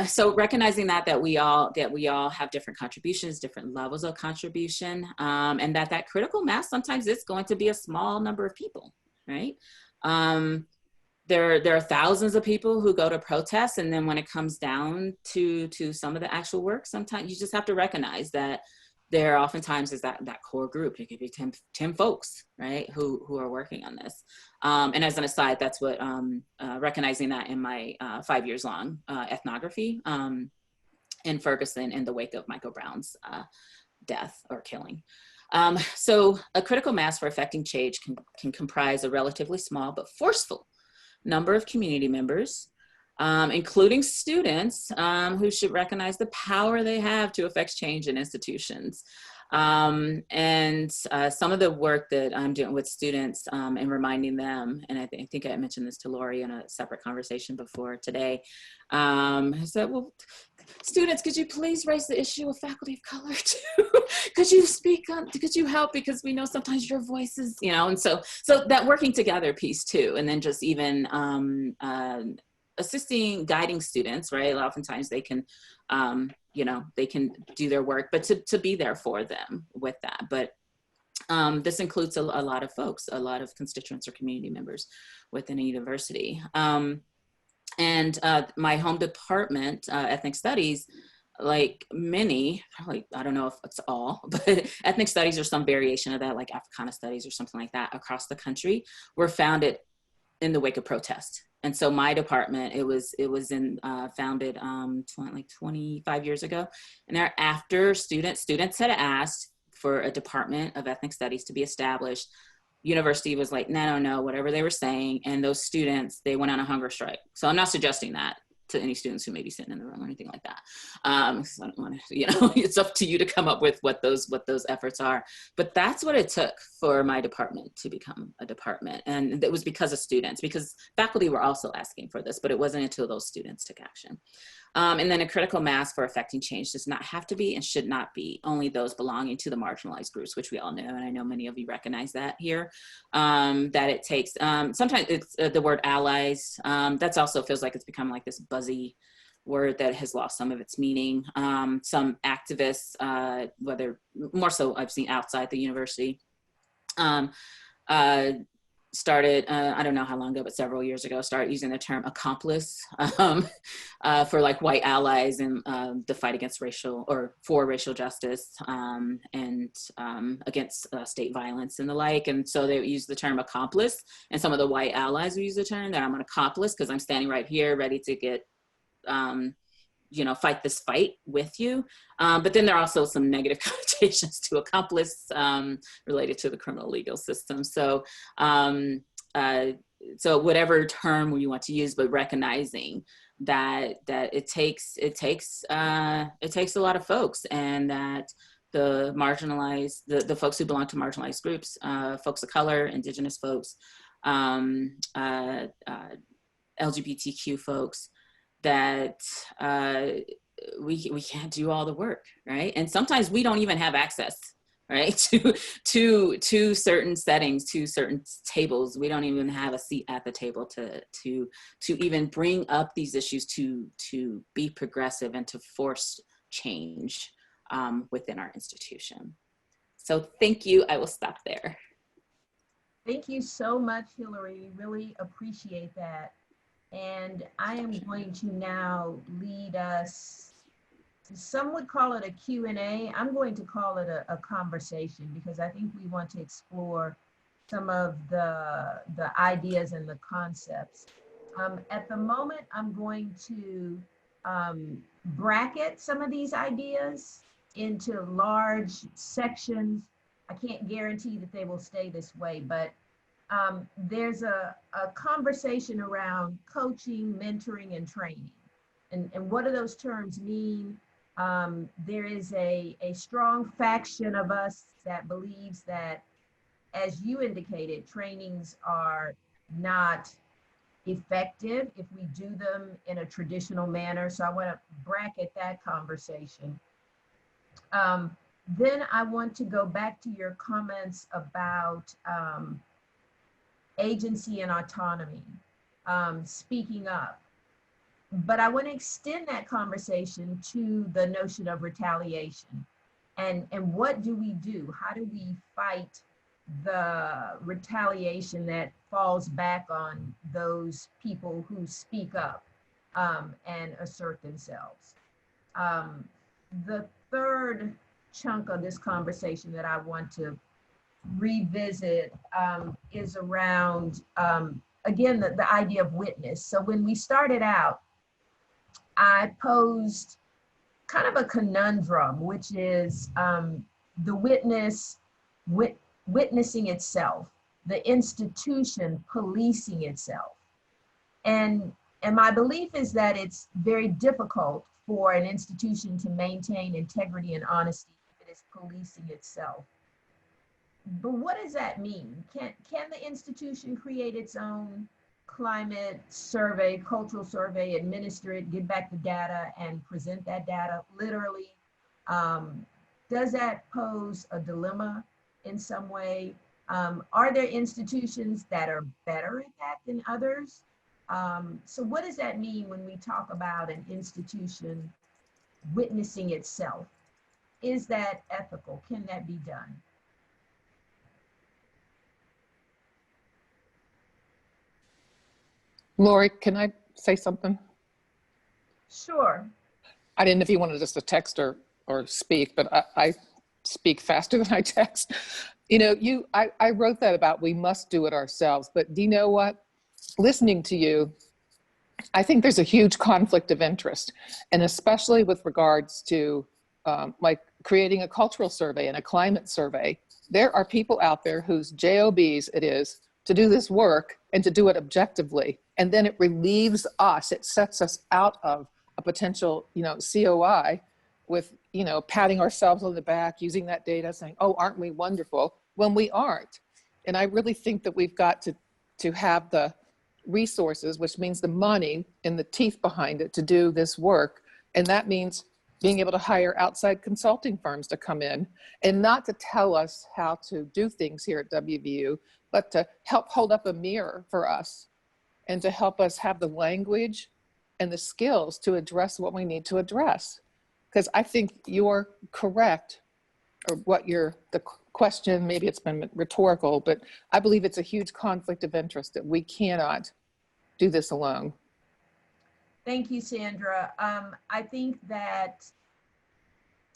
So recognizing that we all have different contributions, different levels of contribution, and that critical mass sometimes it's going to be a small number of people, right? There are thousands of people who go to protests, and then when it comes down to some of the actual work, sometimes you just have to recognize that there oftentimes is that core group. It could be 10 folks, right, who are working on this. And as an aside, that's what recognizing that in my 5 years long ethnography in Ferguson in the wake of Michael Brown's death or killing. So a critical mass for affecting change can comprise a relatively small but forceful number of community members, including students who should recognize the power they have to affect change in institutions. And some of the work that I'm doing with students and reminding them, and I think I mentioned this to Lori in a separate conversation before today, I said, well, students, could you please raise the issue of faculty of color too? Could you speak on, could you help? Because we know sometimes your voices, and so that working together piece too, and then just even assisting, guiding students, right? Oftentimes they can, they can do their work, but to be there for them with that. But this includes a lot of folks, a lot of constituents or community members within a university. And my home department, ethnic studies, like many, probably, I don't know if it's all, but ethnic studies or some variation of that, like Africana studies or something like that across the country, were founded in the wake of protest. And so my department, it was founded like 25 years ago. And thereafter, students had asked for a department of ethnic studies to be established. University was like, no, whatever they were saying. And those students, they went on a hunger strike. So I'm not suggesting that to any students who may be sitting in the room or anything like that. So I don't want to, it's up to you to come up with what those efforts are. But that's what it took for my department to become a department. And it was because of students, because faculty were also asking for this, but it wasn't until those students took action. And then a critical mass for affecting change does not have to be and should not be only those belonging to the marginalized groups, which we all know, and I know many of you recognize that here, that it takes, sometimes it's the word allies, that's also feels like it's become like this buzzy word that has lost some of its meaning. Some activists, whether more so I've seen outside the university, started, I don't know how long ago, but several years ago, started using the term accomplice for like white allies in the fight against racial or for racial justice and against state violence and the like. And so they use the term accomplice, and some of the white allies will use the term that I'm an accomplice because I'm standing right here ready to get, fight this fight with you. But then there are also some negative connotations to accomplice related to the criminal legal system. So, so whatever term you want to use, but recognizing that it takes a lot of folks, and that the marginalized, the folks who belong to marginalized groups, folks of color, Indigenous folks, LGBTQ folks, that we can't do all the work, right? And sometimes we don't even have access, right, to certain settings, to certain tables. We don't even have a seat at the table to even bring up these issues, to be progressive and to force change within our institution. So thank you. I will stop there. Thank you so much, Hillary. Really appreciate that. And I am going to now lead us, some would call it a Q&A. I'm going to call it a conversation, because I think we want to explore some of the ideas and the concepts. At the moment, I'm going to bracket some of these ideas into large sections. I can't guarantee that they will stay this way, but there's a conversation around coaching, mentoring, and training. And what do those terms mean? There is a strong faction of us that believes that, as you indicated, trainings are not effective if we do them in a traditional manner. So I want to bracket that conversation. Then I want to go back to your comments about agency and autonomy, speaking up. But I want to extend that conversation to the notion of retaliation. And what do we do? How do we fight the retaliation that falls back on those people who speak up and assert themselves? The third chunk of this conversation that I want to revisit is around, again, the idea of witness. So when we started out, I posed kind of a conundrum, which is the witnessing itself, the institution policing itself. And my belief is that it's very difficult for an institution to maintain integrity and honesty if it is policing itself. But what does that mean? Can the institution create its own climate survey, cultural survey, administer it, give back the data, and present that data literally? Does that pose a dilemma in some way? Are there institutions that are better at that than others? So what does that mean when we talk about an institution witnessing itself? Is that ethical? Can that be done? Lori, can I say something? Sure. I didn't know if you wanted us to text or speak, but I speak faster than I text. You know, I wrote that about we must do it ourselves, but do you know what? Listening to you, I think there's a huge conflict of interest, and especially with regards to like creating a cultural survey and a climate survey. There are people out there whose jobs it is to do this work and to do it objectively. And then it relieves us, it sets us out of a potential, COI with, patting ourselves on the back, using that data saying, oh, aren't we wonderful, when we aren't. And I really think that we've got to have the resources, which means the money and the teeth behind it to do this work. And that means being able to hire outside consulting firms to come in and not to tell us how to do things here at WVU, but to help hold up a mirror for us and to help us have the language and the skills to address what we need to address. Because I think you're correct, or the question, maybe it's been rhetorical, but I believe it's a huge conflict of interest that we cannot do this alone. Thank you, Sandra. I think that's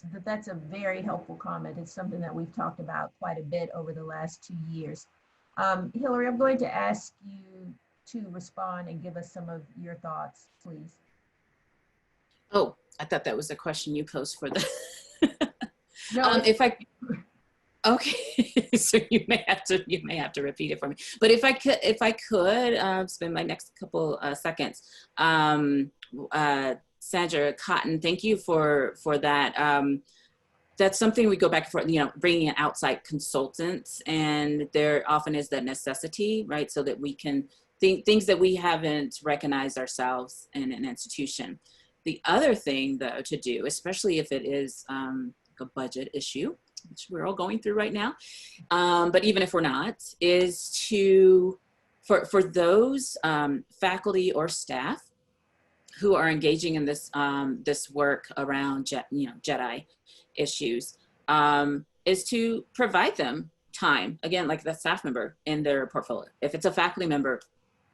a very helpful comment. It's something that we've talked about quite a bit over the last 2 years. Hillary, I'm going to ask you to respond and give us some of your thoughts, please. Oh, I thought that was a question you posed for the. No, Okay, so you may have to repeat it for me. But if I could spend my next couple seconds, Sandra Cotton, thank you for that. That's something we go back for, bringing in outside consultants, and there often is that necessity, right? So that we can think things that we haven't recognized ourselves in an institution. The other thing though to do, especially if it is a budget issue, which we're all going through right now, but even if we're not, is for those faculty or staff who are engaging in this this work around JEDI issues, is to provide them time, again, like that staff member in their portfolio. If it's a faculty member,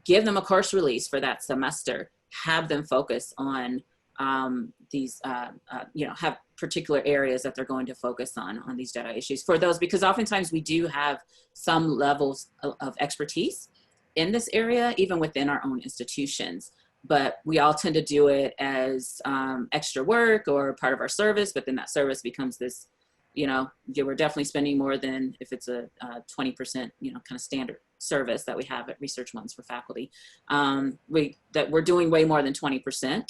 give them a course release for that semester, have them focus on these, have particular areas that they're going to focus on these data issues for those, because oftentimes we do have some levels of expertise in this area, even within our own institutions, but we all tend to do it as extra work or part of our service, but then that service becomes this, we're definitely spending more than if it's a 20%, kind of standard service that we have at Research Ones for faculty. We're doing way more than 20%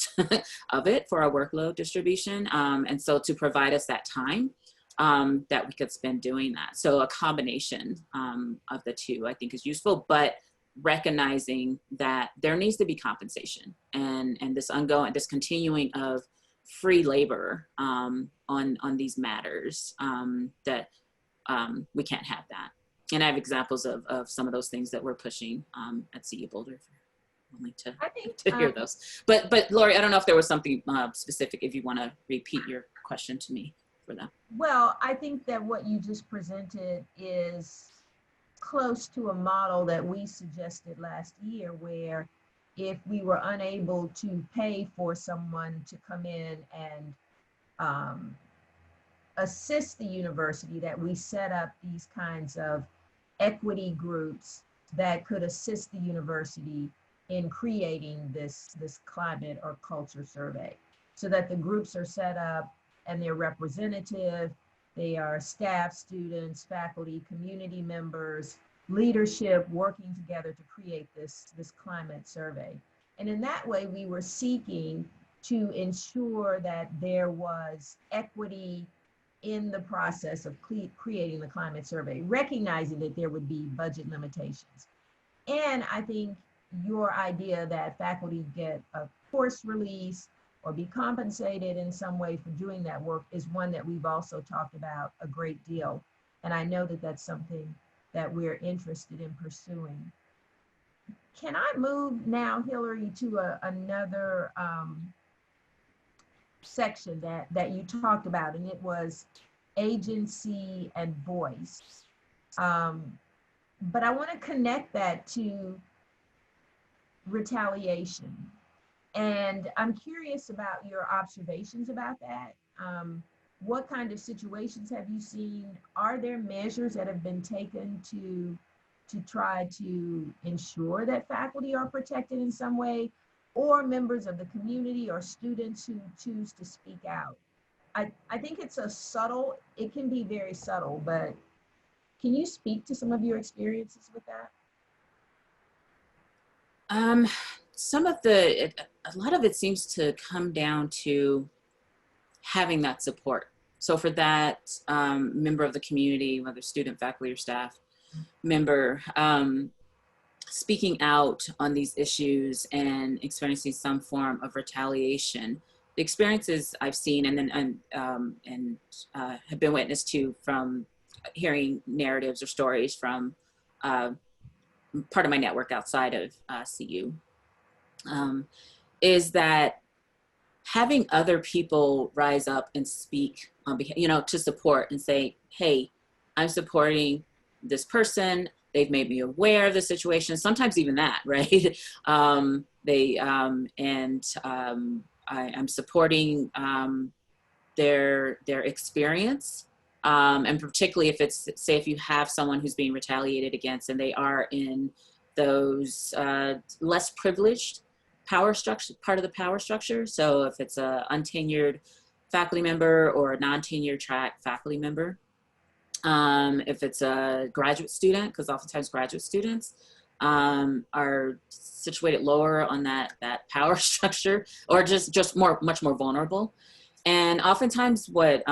of it for our workload distribution. And so to provide us that time that we could spend doing that. So a combination of the two, I think, is useful, but recognizing that there needs to be compensation and this continuing of free labor on these matters, that we can't have that. And I have examples of some of those things that we're pushing at CU Boulder. If you're willing I think to hear those. But Lori, I don't know if there was something specific, if you want to repeat your question to me for that. Well, I think that what you just presented is close to a model that we suggested last year, where if we were unable to pay for someone to come in and assist the university, that we set up these kinds of equity groups that could assist the university in creating this climate or culture survey, so that the groups are set up and they're representative. They are staff, students, faculty, community members, leadership working together to create this climate survey. And in that way, we were seeking to ensure that there was equity in the process of creating the climate survey, recognizing that there would be budget limitations. And I think your idea that faculty get a course release or be compensated in some way for doing that work is one that we've also talked about a great deal. And I know that that's something that we're interested in pursuing. Can I move now, Hillary, to another section that you talked about, and it was agency and voice. But I want to connect that to retaliation. And I'm curious about your observations about that. What kind of situations have you seen? Are there measures that have been taken to try to ensure that faculty are protected in some way, or members of the community or students who choose to speak out? I think it's it can be very subtle, but can you speak to some of your experiences with that? A lot of it seems to come down to having that support. So for that member of the community, whether student, faculty, or staff member, speaking out on these issues and experiencing some form of retaliation, the experiences I've seen and have been witness to from hearing narratives or stories from part of my network outside of CU, is that having other people rise up and speak on behalf, to support and say, hey, I'm supporting this person. They've made me aware of the situation. Sometimes even that, right? I'm supporting their experience. And particularly if it's, say, if you have someone who's being retaliated against and they are in those less privileged power structure, part of the power structure. So if it's a untenured faculty member or a non-tenured track faculty member, if it's a graduate student, because oftentimes graduate students are situated lower on that power structure, or just much more vulnerable. And oftentimes what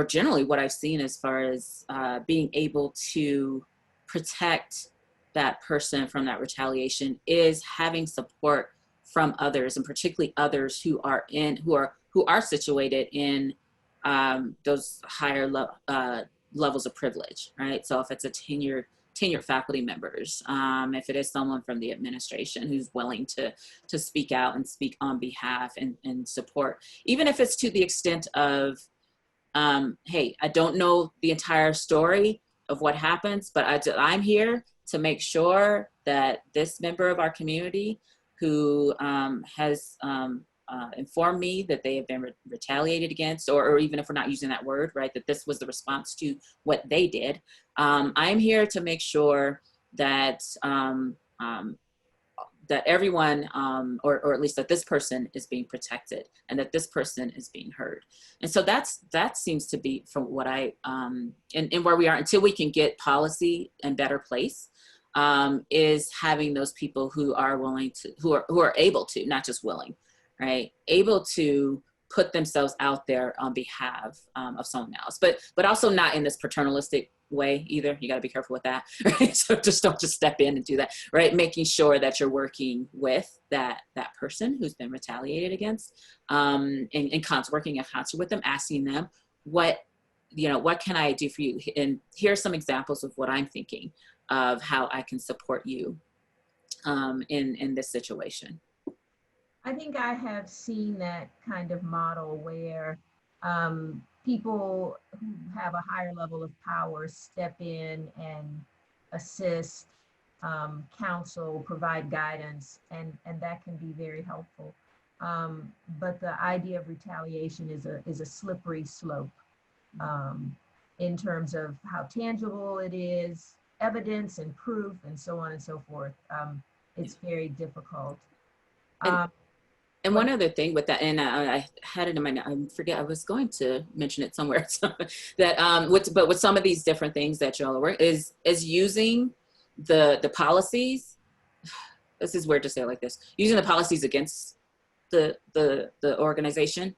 generally what I've seen as far as being able to protect that person from that retaliation is having support from others, and particularly others who are situated in those higher levels of privilege, right? So if it's a tenured faculty members, if it is someone from the administration who's willing to speak out and speak on behalf and support, even if it's to the extent of, hey, I don't know the entire story of what happens, but I'm here to make sure that this member of our community who has informed me that they have been retaliated against, or even if we're not using that word, right, that this was the response to what they did. I'm here to make sure that that everyone, or at least that this person is being protected and that this person is being heard. And so that seems to be, from what I, and where we are until we can get policy in better place, is having those people who are willing to, who are able to, not just willing, right, able to put themselves out there on behalf of someone else, but also not in this paternalistic way either. You got to be careful with that, right? So just don't just step in and do that, right? Making sure that you're working with that person who's been retaliated against, and working in concert with them, asking them, what you know, what can I do for you? And here are some examples of what I'm thinking of how I can support you in this situation. I think I have seen that kind of model where people who have a higher level of power step in and assist, counsel, provide guidance, and that can be very helpful. But the idea of retaliation is a slippery slope in terms of how tangible it is, evidence and proof, and so on and so forth. It's very difficult. And one other thing with that, and I had it in my, I forget, I was going to mention it somewhere, so that with some of these different things that y'all are working is using the policies. This is weird to say it like this: using the policies against the organization,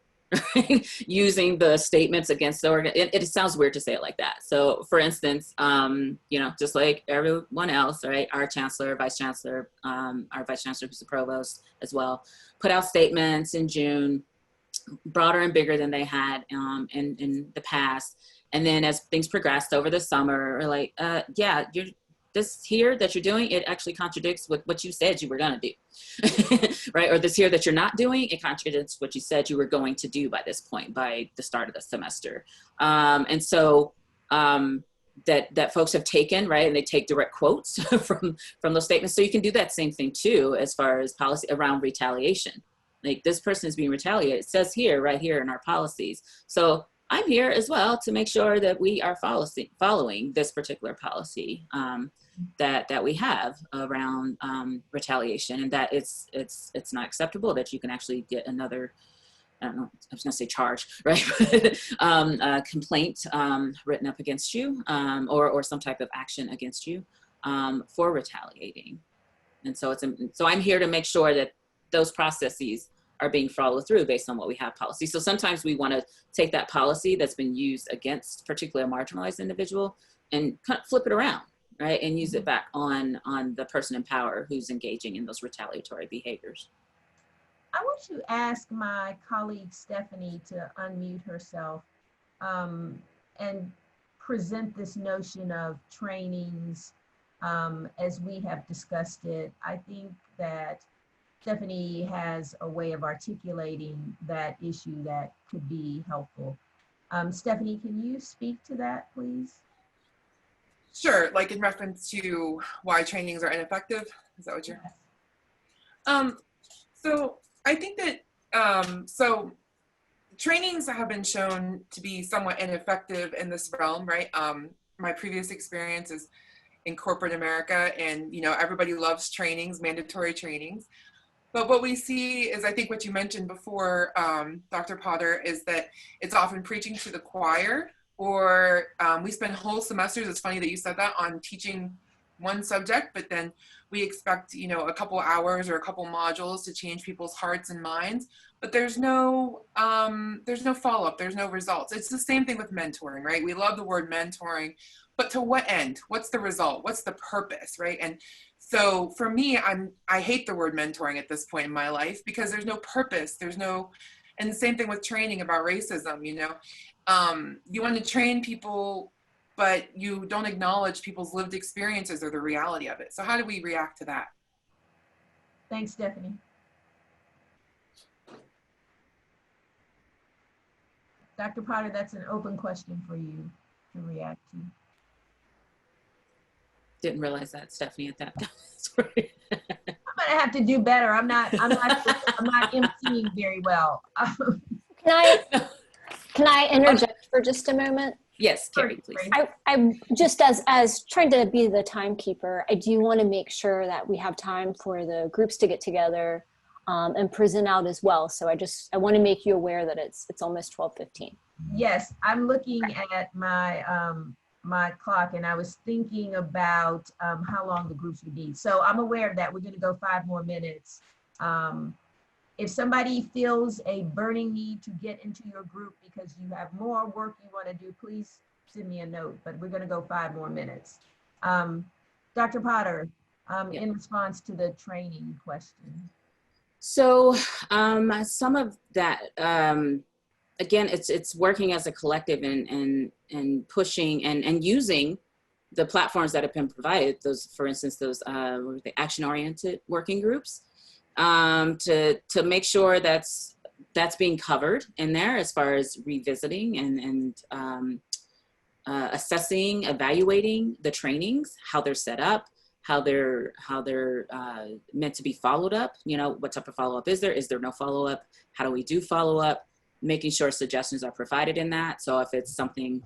right? Using the statements against the organ. It sounds weird to say it like that. So, for instance, you know, just like everyone else, right? Our chancellor, vice chancellor, our vice chancellor, who's the provost as well, put out statements in June, broader and bigger than they had in the past. And then as things progressed over the summer, we're like, yeah, this here that you're doing, it actually contradicts with what you said you were going to do, right? Or this here that you're not doing, it contradicts what you said you were going to do by this point, by the start of the semester. And so that folks have taken, right? And they take direct quotes from those statements. So you can do that same thing too, as far as policy around retaliation. Like, this person is being retaliated. It says here, right here in our policies. So I'm here as well to make sure that we are following this particular policy that we have around retaliation, and that it's not acceptable that you can actually get another, I don't know, I was going to say charge, right? Complaint written up against you, or some type of action against you for retaliating. And so so I'm here to make sure that those processes are being followed through based on what we have policy. So sometimes we want to take that policy that's been used against particularly a marginalized individual and kind of flip it around, right? And use it back on the person in power who's engaging in those retaliatory behaviors. I want to ask my colleague Stephanie to unmute herself and present this notion of trainings as we have discussed it. I think that Stephanie has a way of articulating that issue that could be helpful. Stephanie, can you speak to that, please? Sure, like in reference to why trainings are ineffective? Is that what you're? Yes. So I think that, so trainings have been shown to be somewhat ineffective in this realm, right? My previous experience is in corporate America, and you know, everybody loves trainings, mandatory trainings. But what we see is, I think what you mentioned before, Dr. Potter, is that it's often preaching to the choir, or we spend whole semesters, it's funny that you said that, on teaching one subject, but then we expect, you know, a couple hours or a couple modules to change people's hearts and minds, but there's no follow-up, there's no results. It's the same thing with mentoring, right? We love the word mentoring, but to what end? What's the result? What's the purpose, right? And so for me, I hate the word mentoring at this point in my life, because there's no purpose, and the same thing with training about racism, you know. You want to train people, but you don't acknowledge people's lived experiences or the reality of it. So how do we react to that? Thanks, Stephanie. Dr. Potter, that's an open question for you to react to. Didn't realize that, Stephanie, at that time. Sorry. I'm gonna have to do better. I'm not emceeing very well. Can I interject for just a moment? Yes, Carrie, please. I just as trying to be the timekeeper, I do want to make sure that we have time for the groups to get together and present out as well. So I want to make you aware that it's almost 12:15. Yes, I'm looking at my my clock, and I was thinking about how long the groups would need. So I'm aware of that. We're going to go 5 more minutes. If somebody feels a burning need to get into your group because you have more work you want to do, please send me a note, but we're going to go 5 more minutes. Dr. Potter, in response to the training question. So some of that, again, it's working as a collective and pushing and using the platforms that have been provided. Those, for instance, those the action-oriented working groups, to make sure that's being covered in there as far as revisiting and assessing, evaluating the trainings, how they're set up, how they're meant to be followed up. You know, what type of follow-up is there? Is there no follow-up? How do we do follow-up? Making sure suggestions are provided in that. So if it's something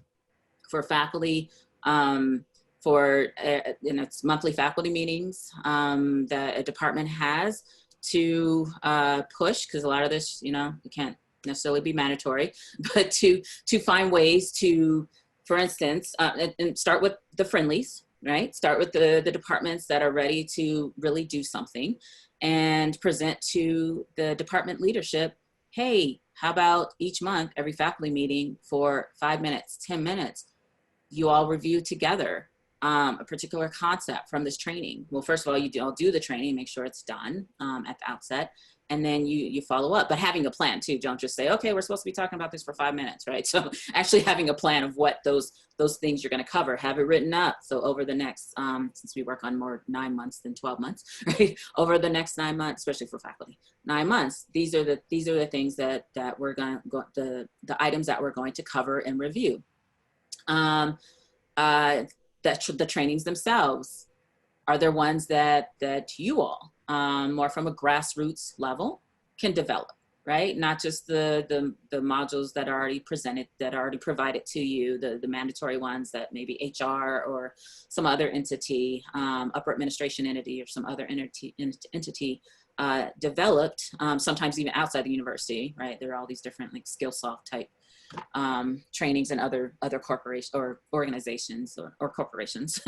for faculty, for it's monthly faculty meetings that a department has to push, because a lot of this, you know, it can't necessarily be mandatory, but to find ways to, for instance, and start with the friendlies, right? Start with the departments that are ready to really do something, and present to the department leadership, hey, how about each month, every faculty meeting for 5 minutes, 10 minutes, you all review together a particular concept from this training. Well, first of all, you all do the training, make sure it's done at the outset, and then you follow up, but having a plan too. Don't just say, okay, we're supposed to be talking about this for 5 minutes, right? So actually having a plan of what those things you're going to cover, have it written up. So over the next, since we work on more 9 months than 12 months, right? Over the next 9 months, especially for faculty, 9 months, these are the things that we're going to the items that we're going to cover and review. The trainings themselves, are there ones that you all, more from a grassroots level, can develop, right? Not just the modules that are already presented, that are already provided to you, the mandatory ones that maybe HR or some other entity, upper administration entity or some other entity developed, sometimes even outside the university, right? There are all these different like Skillsoft type trainings and other corporations or organizations or corporations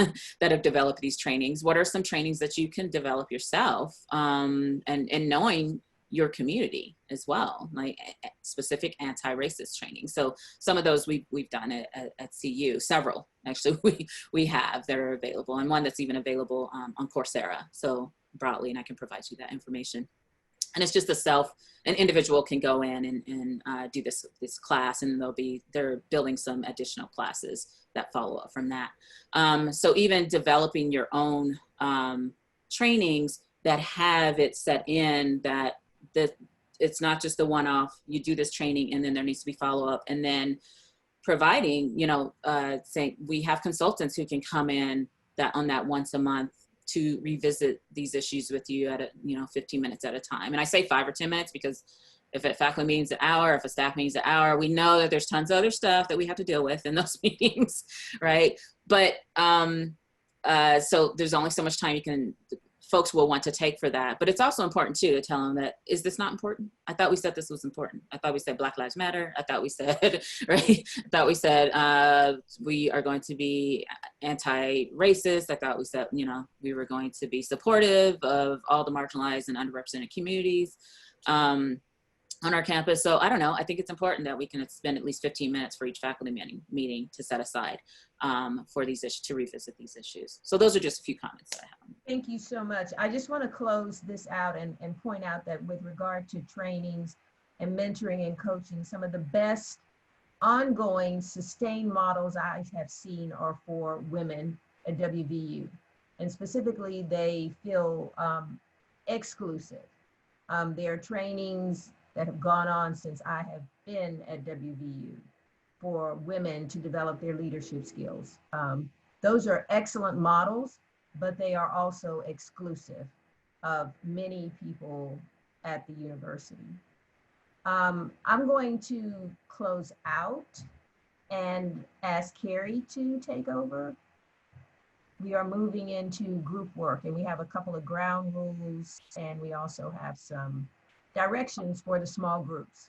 that have developed these trainings. What are some trainings that you can develop yourself, and knowing your community as well, like specific anti-racist training? So some of those we've done at CU, several actually we have that are available, and one that's even available on Coursera, so broadly, and I can provide you that information. And it's just an individual can go in and do this class, and they're building some additional classes that follow up from that. So even developing your own trainings that have it set in that it's not just the one-off, you do this training and then there needs to be follow-up, and then providing, saying we have consultants who can come in on that once a month to revisit these issues with you at 15 minutes at a time. And I say 5 or 10 minutes because if a faculty meeting's an hour, if a staff meeting's an hour, we know that there's tons of other stuff that we have to deal with in those meetings, right? But so there's only so much time folks will want to take for that. But it's also important too to tell them that, is this not important? I thought we said this was important. I thought we said Black Lives Matter. I thought we said, right? I thought we said we are going to be anti-racist. I thought we said, we were going to be supportive of all the marginalized and underrepresented communities on our campus. So I don't know, I think it's important that we can spend at least 15 minutes for each faculty meeting to set aside for these issues, to revisit these issues. So those are just a few comments that I have. Thank you so much. I just want to close this out and point out that with regard to trainings and mentoring and coaching, some of the best ongoing sustained models I have seen are for women at WVU. And specifically, they feel exclusive. There are trainings that have gone on since I have been at WVU for women to develop their leadership skills. Those are excellent models, but they are also exclusive of many people at the university. I'm going to close out and ask Carrie to take over. We are moving into group work, and we have a couple of ground rules, and we also have some directions for the small groups.